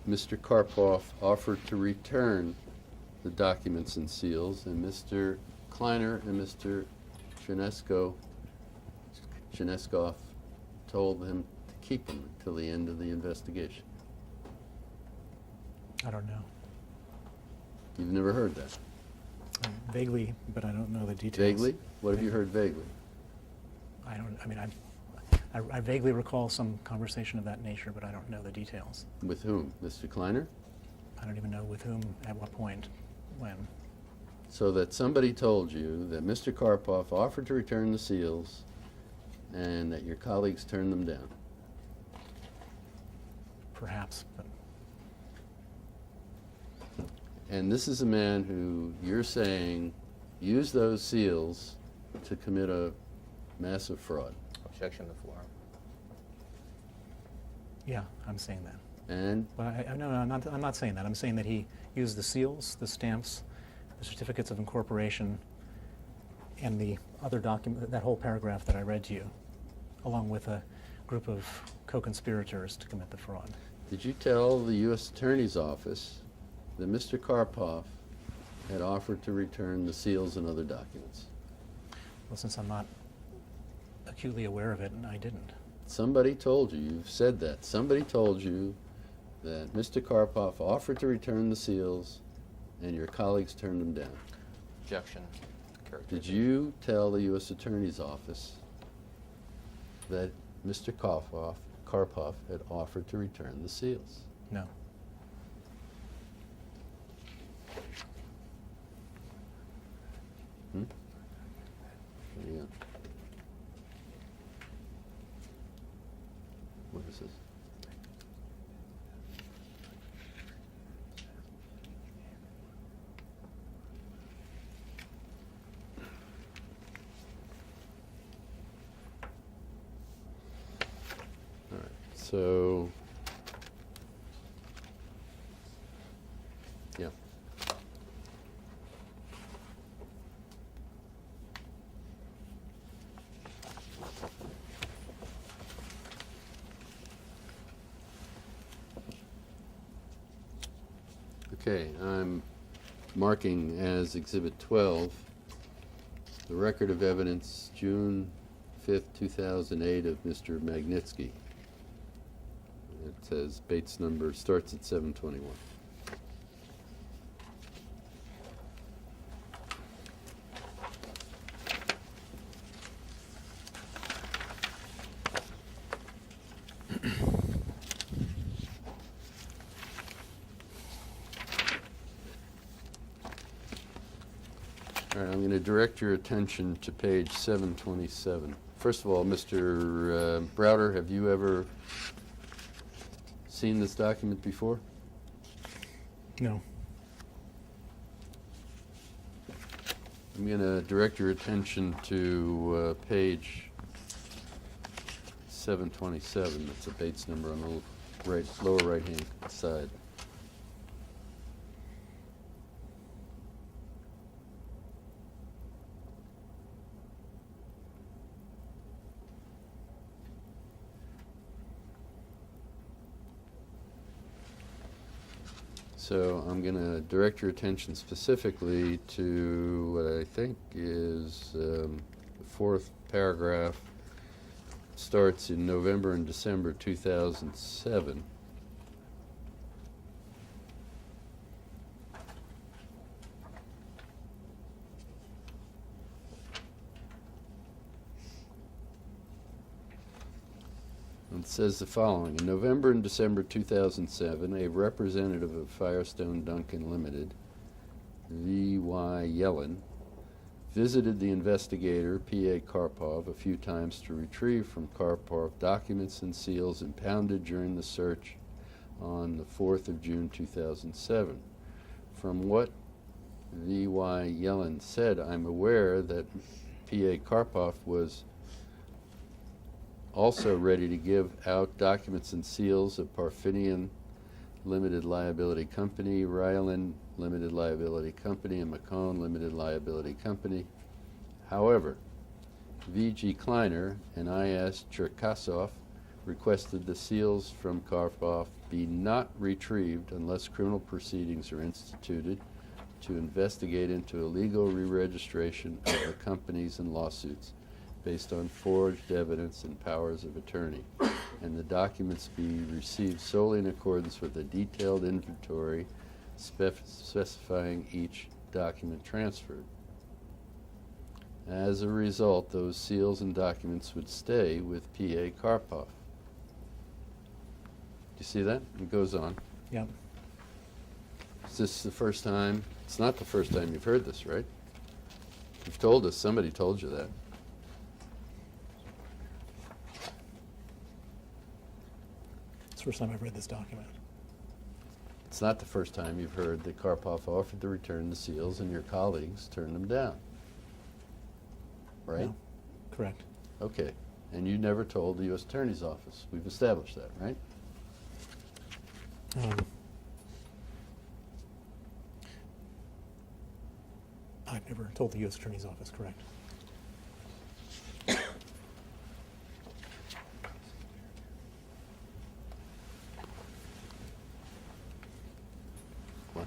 Mr. Karpov offered to return the documents and seals, and Mr. Kleiner and Mr. Cherneskoff told him to keep them until the end of the investigation? I don't know. You've never heard that? Vaguely, but I don't know the details. Vaguely? What have you heard vaguely? I vaguely recall some conversation of that nature, but I don't know the details. With whom? Mr. Kleiner? I don't even know with whom, at what point. When? So that somebody told you that Mr. Karpoff offered to return the seals and that your colleagues turned them down. Perhaps, but And this is a man who you're saying used those seals to commit a massive fraud. Objection to form. yeah, I'm saying that. And But no, I'm not saying that. I'm saying that he used the seals, the stamps, the certificates of incorporation, and the other document, that whole paragraph that I read to you, along with a group of co-conspirators to commit the fraud. did you tell the U.S. Attorney's Office that Mr. Karpoff had offered to return the seals and other documents? Well, since I'm not acutely aware of it, I didn't. Somebody told you, you've said that, somebody told you that Mr. Karpoff offered to return the seals and your colleagues turned them down. Objection. Did you tell the U.S. Attorney's Office that Mr. Karpoff had offered to return the seals? No. Hmm? Yeah. What is this? All right, so, yeah. Okay, I'm marking as Exhibit 12 the record of evidence, June 5th, 2008, of Mr. Magnitsky. It says Bates number starts at 721. All right, I'm going to direct your attention to page 727. First of all, Mr. Browder, have you ever seen this document before? No. I'm going to direct your attention to page 727. That's a Bates number on the lower right-hand side. So I'm going to direct your attention specifically to what I think is the fourth paragraph. Starts in November and December 2007. It says the following: in November and December 2007, a representative of Firestone Duncan Limited, V.Y. Yellen, visited the investigator, P.A. Karpoff, a few times to retrieve from Karpoff documents and seals impounded during the search on the 4th of June 2007. From what V.Y. Yellen said, I'm aware that P.A. Karpoff was also ready to give out documents and seals of Parfinian Limited Liability Company, Ryland Limited Liability Company, and McCone Limited Liability Company. However, V.G. Kleiner and I.S. Cherkasov requested the seals from Karpoff be not retrieved unless criminal proceedings are instituted to investigate into illegal re-registration of the companies and lawsuits based on forged evidence and powers of attorney, and the documents be received solely in accordance with a detailed inventory specifying each document transferred. As a result, those seals and documents would stay with P.A. Karpoff. Do you see that? It goes on. Yep. Is this the first time It's not the first time you've heard this, right? You've told us, somebody told you that. It's the first time I've read this document. It's not the first time you've heard that Karpov offered to return the seals and your colleagues turned them down. Right? No. Correct. Okay. And you never told the U.S. Attorney's Office. We've established that, right? I've never told the U.S. Attorney's Office, correct. What?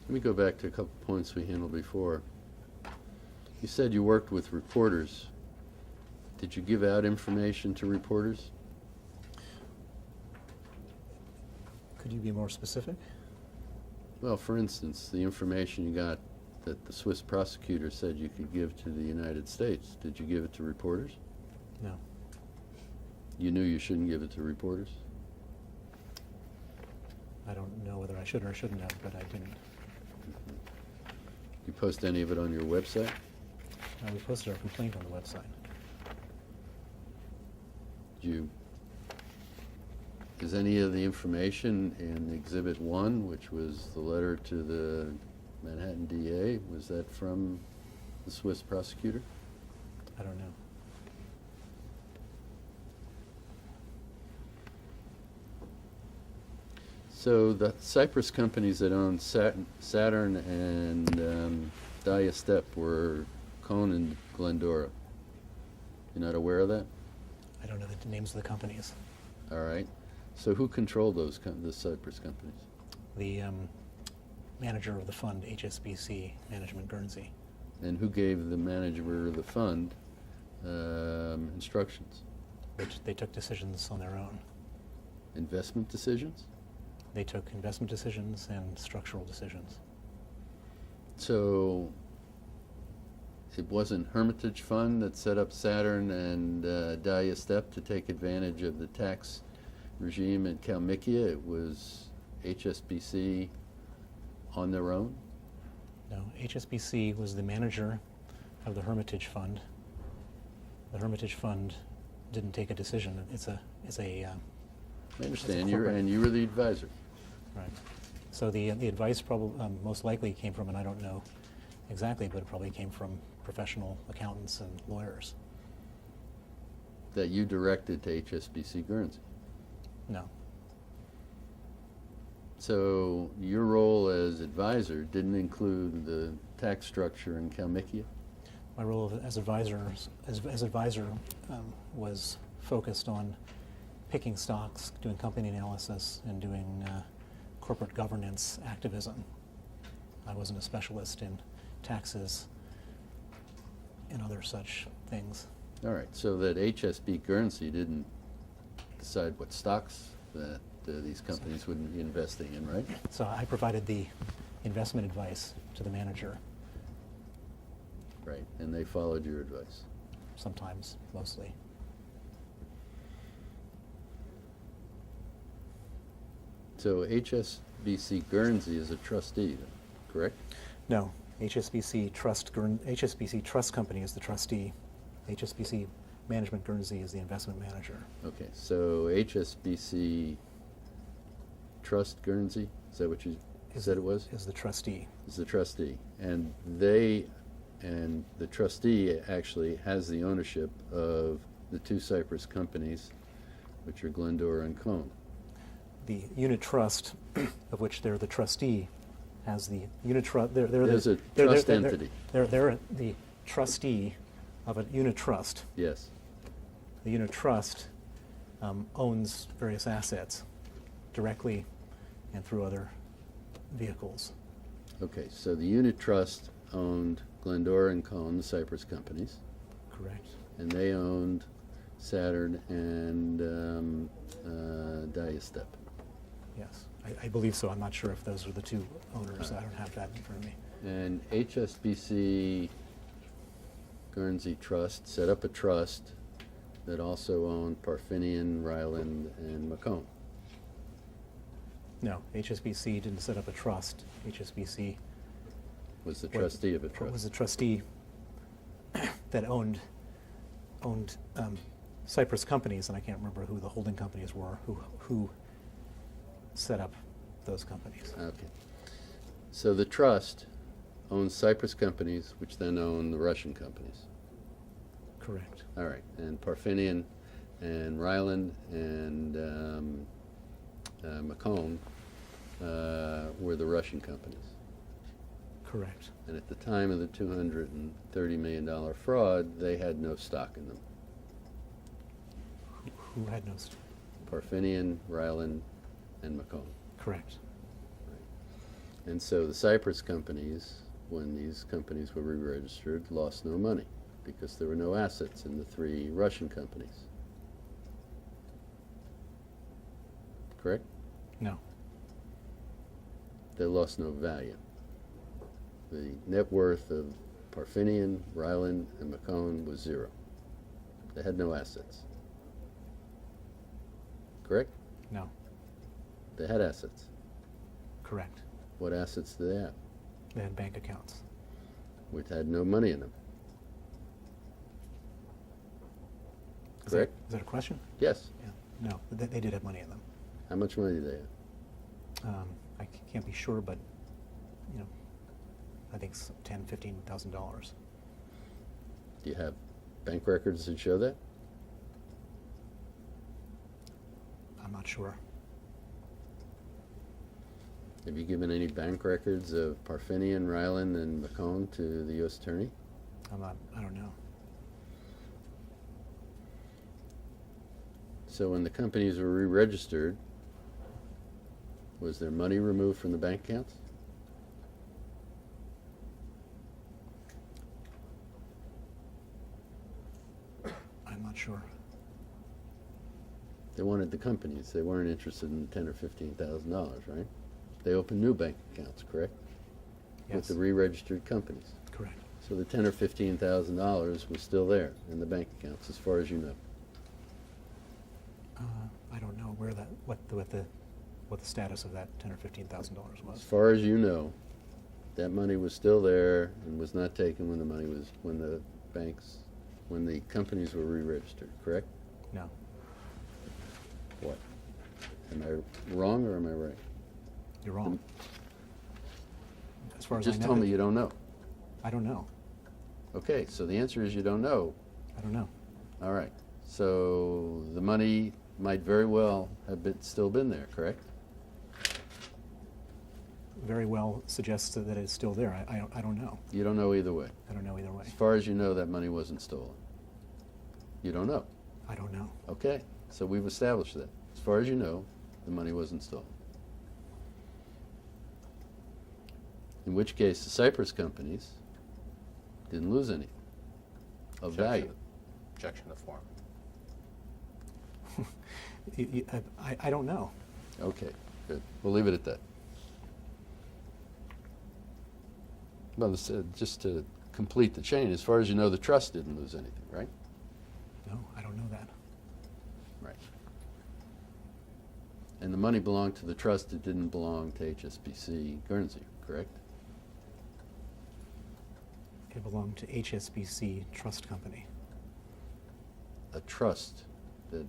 Let me go back to a couple points we handled before. You said you worked with reporters. Did you give out information to reporters? Could you be more specific? Well, for instance, the information you got that the Swiss prosecutor said you could give to the United States, did you give it to reporters? No. You knew you shouldn't give it to reporters? I don't know whether I should or shouldn't have, but I didn't. You post any of it on your website? We posted our complaint on the website. Is any of the information in Exhibit 1, which was the letter to the Manhattan DA, was that from the Swiss prosecutor? I don't know. So the Cyprus companies that own Saturn and Diastep were Cone and Glendora. You're not aware of that? I don't know the names of the companies. All right. So who controlled those the Cyprus companies? The manager of the fund, HSBC Management Guernsey. And who gave the manager of the fund instructions? Which they took decisions on their own. Investment decisions? They took investment decisions and structural decisions. So it wasn't Hermitage Fund that set up Saturn and Diastep to take advantage of the tax regime in Kalmykia. It was HSBC on their own? No, HSBC was the manager of the Hermitage Fund. The Hermitage Fund didn't take a decision. I understand. You were the advisor. Right. So the advice probably most likely came from, and I don't know exactly, but it probably came from professional accountants and lawyers. That you directed to HSBC Guernsey. No. So your role as advisor didn't include the tax structure in Kalmykia? My role as advisor was focused on picking stocks, doing company analysis, and doing corporate governance activism. I wasn't a specialist in taxes and other such things. All right, so that HSB Guernsey didn't decide what stocks that these companies would be investing in, right? So I provided the investment advice to the manager, Right, and they followed your advice. sometimes, mostly. So HSBC Guernsey is a trustee, correct? No, HSBC Trust Company is the trustee. HSBC Management Guernsey is the investment manager. Okay, so HSBC Trust Guernsey, is that what you said it was? Is the trustee. Is the trustee. And the trustee actually has the ownership of the two Cyprus companies, which are Glendora and Cone. The unit trust, of which they're the trustee, has the unit trust. There's a trust entity. They're the trustee of a unit trust. Yes. The unit trust owns various assets directly and through other vehicles. Okay, so the unit trust owned Glendora and Cone, the Cypress companies, Correct. and they owned Saturn and Diastep. Yes, I believe so. I'm not sure if those are the two owners. I don't have that in front of me. And HSBC Guernsey Trust set up a trust that also owned Parfinian, Ryland, and Macomb. No, HSBC didn't set up a trust. HSBC Was the trustee of a trust. was a trustee that owned Cypress companies, and I can't remember who the holding companies were, who set up those companies. Okay. So the trust owns Cypress companies, which then own the Russian companies. Correct. All right. And Parfinian and Ryland and Macomb were the Russian companies. Correct. And at the time of the $230 million fraud, they had no stock in them. Who had no Parfinian, Ryland, and Macomb. Correct. And so the Cypress companies, when these companies were re-registered, lost no money because there were no assets in the three Russian companies. Correct? No. They lost no value. The net worth of Parfinian, Ryland, and Macomb was zero. They had no assets. Correct? No. They had assets. Correct. What assets do they have? They had bank accounts. Which had no money in them. Is Correct? that a question? Yes. Yeah. No, they did have money in them. How much money do they have? I can't be sure, but you know, I think $10,000–$15,000. Do you have bank records that show that? I'm not sure. Have you given any bank records of Parfinian, Ryland, and Macomb to the U.S. Attorney? I don't know. So when the companies were re-registered, was there money removed from the bank accounts? I'm not sure. They wanted the companies. They weren't interested in $10,000 or $15,000, right? They opened new bank accounts, correct? Yes. With the re-registered companies. Correct. So the $10,000 or $15,000 was still there in the bank accounts, as far as you know. I don't know what the status of that $10,000 or $15,000 As was. far as you know, that money was still there and was not taken when the companies were re-registered, correct? No. What? Am I wrong or am I right? You're wrong. As far as I know. Just tell me you don't know. I don't know. Okay, so the answer is you don't know. I don't know. All right. So the money might very well have still been there, correct? Very well suggests that it's still there. I don't know. You don't know either way. I don't know either way. As far as you know, that money wasn't stolen. You don't know. I don't know. Okay, so we've established that. As far as you know, the money wasn't stolen. In which case, the Cypress companies didn't lose anything of value. Objection to form. I don't know. Okay, good. We'll leave it at that. Well, just to complete the chain, as far as you know, the trust didn't lose anything, right? No, I don't know that. Right. And the money belonged to the trust. It didn't belong to HSBC Guernsey, correct? It belonged to HSBC Trust Company. A trust that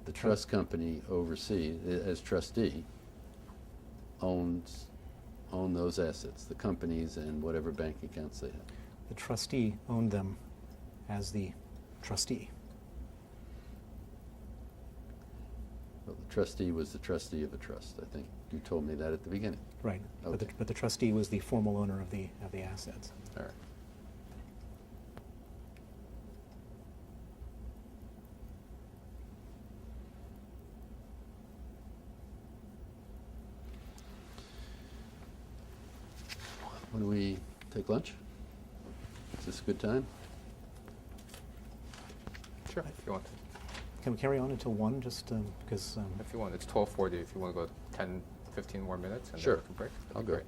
the trust company oversees, as trustee, own those assets, the companies and whatever bank accounts they have. The trustee owned them as the trustee. Well, the trustee was the trustee of a trust. I think you told me that at the beginning. Right. Okay. But the trustee was the formal owner of the assets. All right. When do we take lunch? Is this a good time? Sure. If you want to. Can we carry on until 1, just because? If you want, it's 12:40. If you want to go 10, 15 more minutes and Sure. then we can break. that'd I'll be go. great.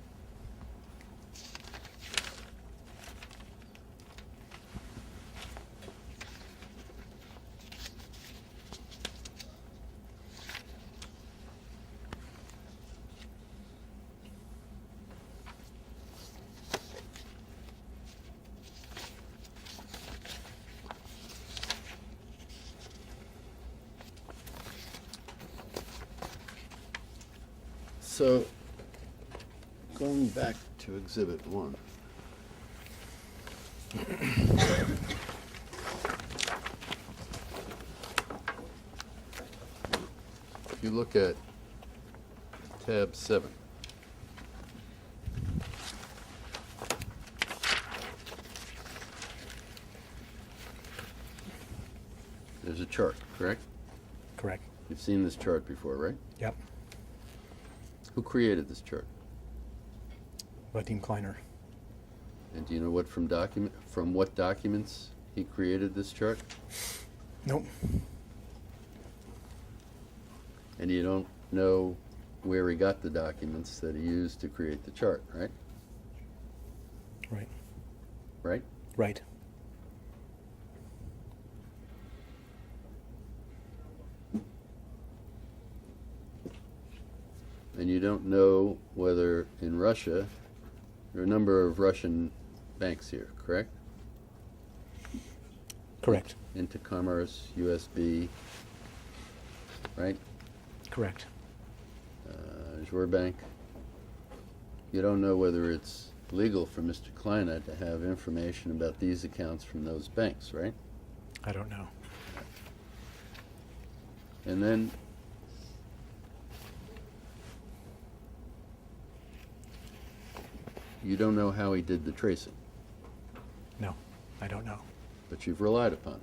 So, going back to Exhibit 1. If you look at tab 7. There's a chart, correct? Correct. You've seen this chart before, right? Yep. Who created this chart? Vadim Kleiner. And do you know what from what documents he created this chart? Nope. And you don't know where he got the documents that he used to create the chart, right? Right. Right? Right. And you don't know whether in Russia, there are a number of Russian banks here, correct? Correct. Intercommerce, USB, right? Correct. Bank. You don't know whether it's legal for Mr. Kleiner to have information about these accounts from those banks, right? I don't know. And then you don't know how he did the tracing, No, I don't know. but you've relied upon it,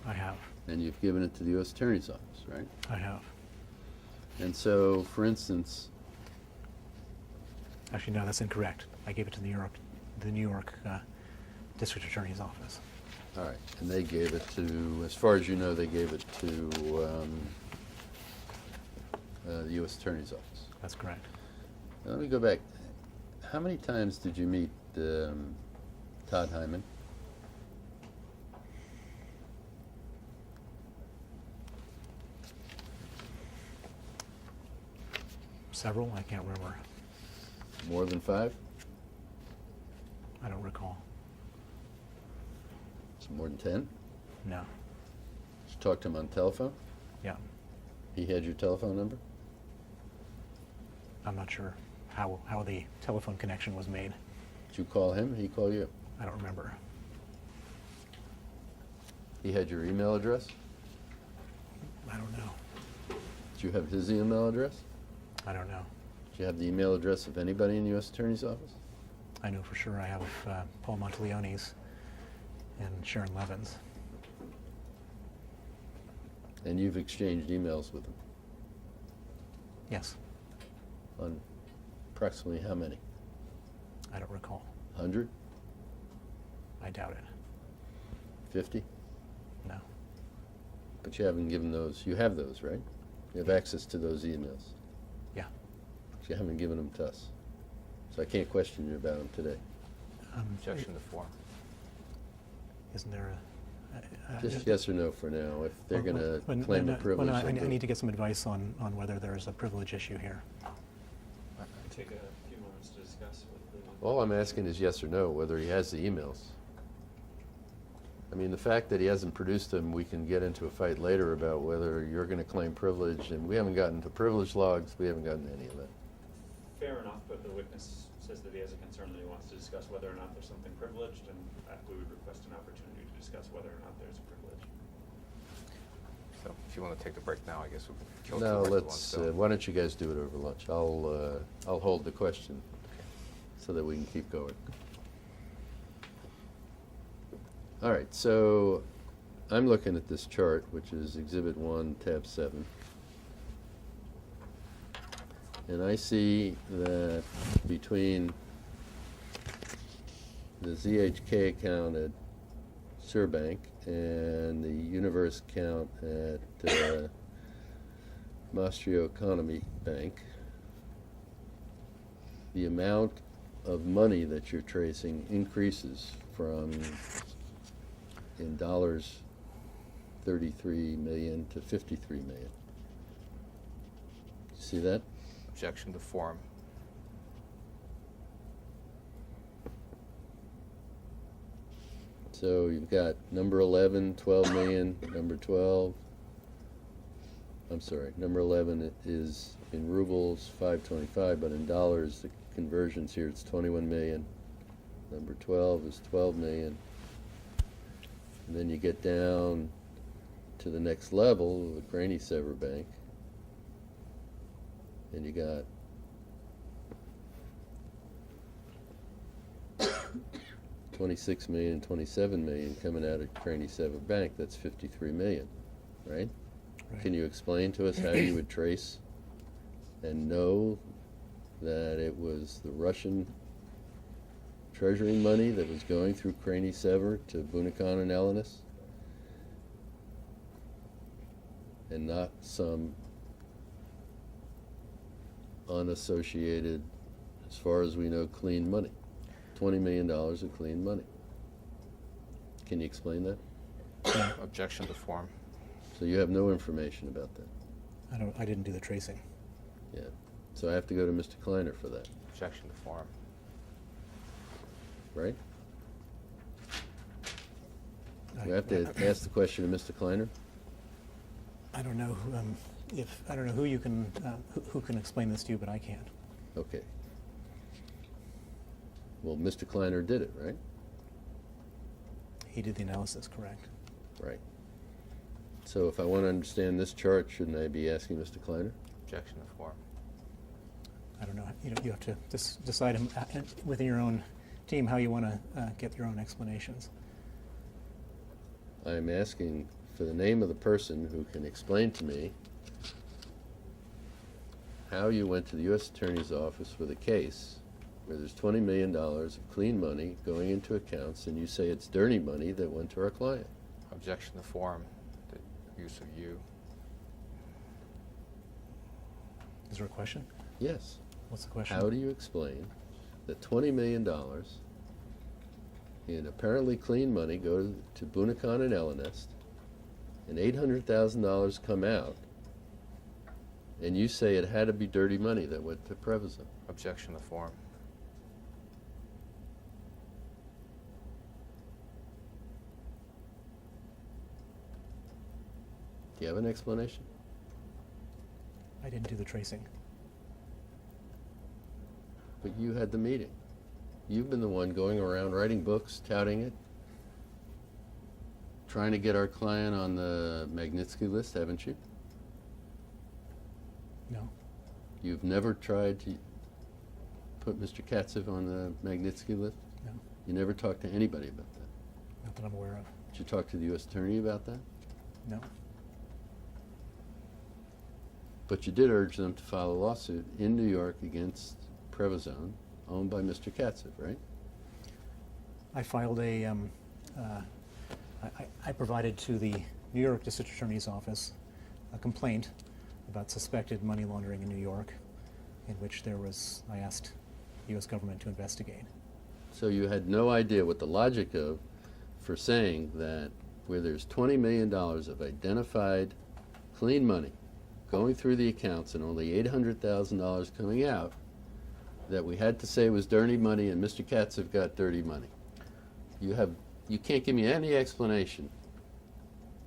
I have. and you've given it to the U.S. Attorney's Office, right? I have. And so, for instance, Actually, no, that's incorrect. I gave it to the New York District Attorney's Office. all right, and they gave it to, as far as you know, they gave it to the U.S. Attorney's Office. That's correct. Now, let me go back. How many times did you meet Todd Hyman? Several? I can't remember. More than 5? I don't recall. It's more than 10? No. Did you talk to him on telephone? Yeah. He had your telephone number? I'm not sure how the telephone connection was made. Did you call him? He call you? I don't remember. He had your email address? I don't know. Did you have his email address? I don't know. Did you have the email address of anybody in the U.S. Attorney's Office? I know for sure I have Paul Monteleone's and Sharon Levin's. And you've exchanged emails with him? Yes. On approximately how many? I don't recall. 100? I doubt it. 50? No. But you haven't given those, you have those, right? You have access to those emails. Yeah. But you haven't given them to us. So I can't question you about them today. Objection to form. Isn't there a... Just yes or no for now. If they're going to claim a privilege, I they'll do it. need to get some advice on whether there's a privilege issue here. Take a few moments to discuss with the... All I'm asking is yes or no, whether he has the emails. I mean, the fact that he hasn't produced them, we can get into a fight later about whether you're going to claim privilege, and we haven't gotten to privilege logs, we haven't gotten to any of that. Fair enough, but the witness says that he has a concern that he wants to discuss whether or not there's something privileged, and we would request an opportunity to discuss whether or not there's a privilege. So if you want to take the break now, I guess we can kill No, two birds with one let's, stone. why don't you guys do it over lunch? I'll hold the question so that we can keep going. All right, so I'm looking at this chart, which is Exhibit 1, Tab 7. And I see that between the ZHK account at Surbank and the Universe account at Mastrio Economy Bank, the amount of money that you're tracing increases from, in dollars, 33 million to 53 million. See that? Objection to form. So you've got number 11, 12 million, number 12. I'm sorry, number 11 is in rubles 525, but in dollars, the conversions here, it's 21 million. Number 12 is 12 million. And then you get down to the next level, the Granny Sever Bank, and you got $26 million, $27 million coming out of Granny Sever Bank. That's $53 million, right? Right. Can you explain to us how you would trace and know that it was the Russian treasury money that was going through Craney Sever to Bunikan and Elenis, and not some unassociated, as far as we know, clean money? $20 million of clean money. Can you explain that? Objection to form. So you have no information about that? I didn't do the tracing. Yeah. So I have to go to Mr. Kleiner for that, Objection to form. right? We have to ask the question to Mr. Kleiner? I don't know I don't know who you can who can explain this to you, but I can. Okay. Well, Mr. Kleiner did it, right? He did the analysis, correct? Right. So if I want to understand this chart, shouldn't I be asking Mr. Kleiner? Objection to form. I don't know. You have to decide within your own team how you want to get your own explanations. I'm asking for the name of the person who can explain to me how you went to the U.S. Attorney's Office with a case where there's $20 million of clean money going into accounts, and you say it's dirty money that went to our client. Objection to form. The use of you. Is there a question? Yes. What's the question? How do you explain that $20 million in apparently clean money go to Bunikan and Elenis, and $800,000 come out, and you say it had to be dirty money that went to Prevezon? Objection to form. Do you have an explanation? I didn't do the tracing. But you had the meeting. You've been the one going around writing books, touting it, trying to get our client on the Magnitsky list, haven't you? No. You've never tried to put Mr. Katsev on the Magnitsky list? No. You never talked to anybody about that? Not that I'm aware of. Did you talk to the U.S. Attorney about that? No. But you did urge them to file a lawsuit in New York against Prevezon, owned by Mr. Katsev, right? I filed a, I provided to the New York District Attorney's Office a complaint about suspected money laundering in New York, in which I asked the U.S. government to investigate. So you had no idea what the logic of for saying that where there's $20 million of identified clean money going through the accounts and only $800,000 coming out, that we had to say was dirty money and Mr. Katsev got dirty money. You can't give me any explanation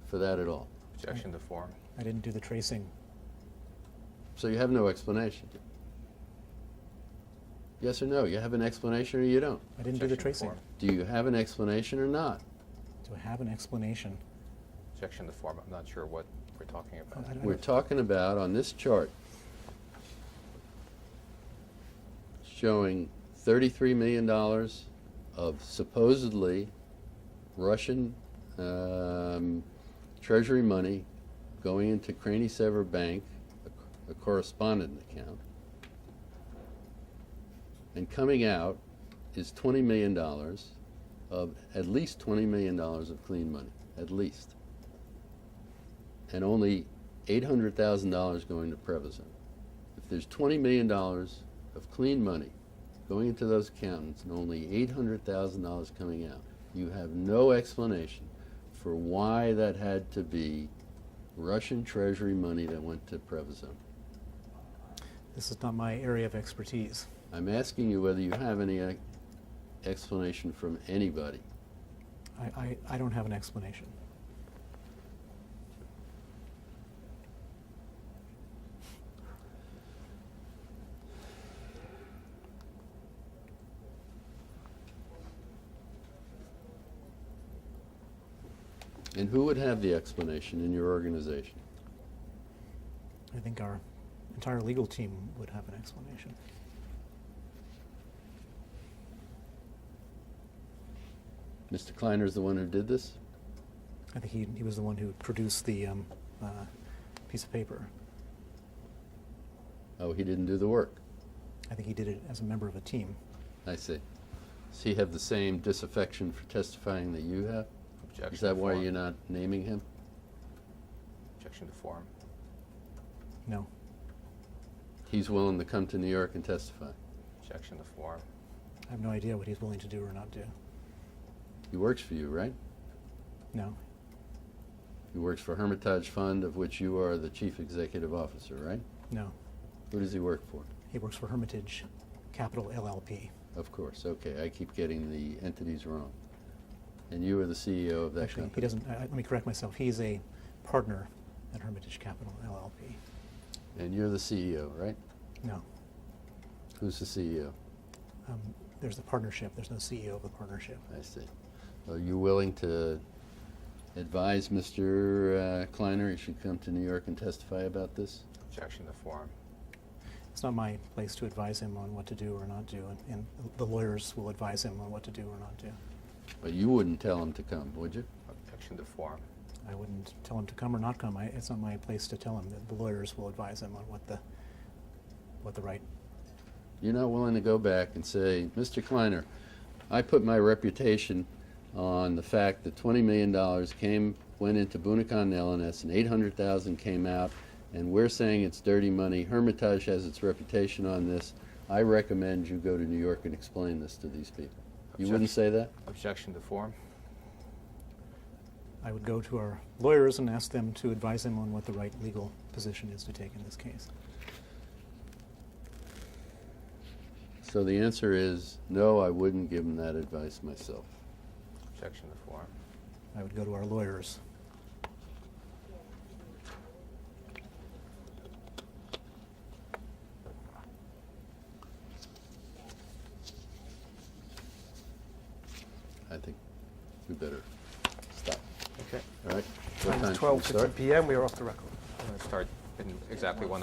for that at all. Objection to form. I didn't do the tracing. So you have no explanation. Yes or no? You have an explanation or you don't? I didn't do the Objection to tracing. form. Do you have an explanation or not? Do I have an explanation? Objection to form. I'm not sure what we're talking about. I don't We're know. talking about, on this chart, showing $33 million of supposedly Russian treasury money going into Craney Sever Bank, a correspondent account, and coming out is $20 million of at least $20 million of clean money, at least. And only $800,000 going to Prevazen. If there's $20 million of clean money going into those accountants and only $800,000 coming out, you have no explanation for why that had to be Russian Treasury money that went to Prevazen. This is not my area of expertise. I'm asking you whether you have any explanation from anybody. I don't have an explanation. And who would have the explanation in your organization? I think our entire legal team would have an explanation. Mr. Kleiner's the one who did this? I think he was the one who produced the piece of paper. Oh, he didn't do the work. I think he did it as a member of a team. I see. Does he have the same disaffection for testifying that you have? Objection Is that to why form. you're not naming him? Objection to form. No. He's willing to come to New York and testify. Objection to form. I have no idea what he's willing to do or not do. He works for you, right? No. He works for Hermitage Fund, of which you are the chief executive officer, right? No. Who does he work for? He works for Hermitage Capital LLP. Of course. Okay, I keep getting the entities wrong. And you are the CEO of that Actually, company. he doesn't. Let me correct myself. He's a partner at Hermitage Capital LLP. And you're the CEO, right? No. Who's the CEO? There's the partnership. There's no CEO of the partnership. I see. Are you willing to advise Mr. Kleiner he should come to New York and testify about this? Objection to form. It's not my place to advise him on what to do or not do, and the lawyers will advise him on what to do or not do. But you wouldn't tell him to come, would you? Objection to form. I wouldn't tell him to come or not come. It's not my place to tell him. The lawyers will advise him on what the right. You're not willing to go back and say, Mr. Kleiner, I put my reputation on the fact that $20 million went into Bunacon and LNS and $800,000 came out, and we're saying it's dirty money. Hermitage has its reputation on this. I recommend you go to New York and explain this to these people. You wouldn't say that? Objection to form. I would go to our lawyers and ask them to advise him on what the right legal position is to take in this case. So the answer is, no, I wouldn't give him that advice myself. Objection to form. I would go to our lawyers. I think we better stop. Okay. All right? Time is 12:50 p.m. We are off the record. I'm going to start in exactly 1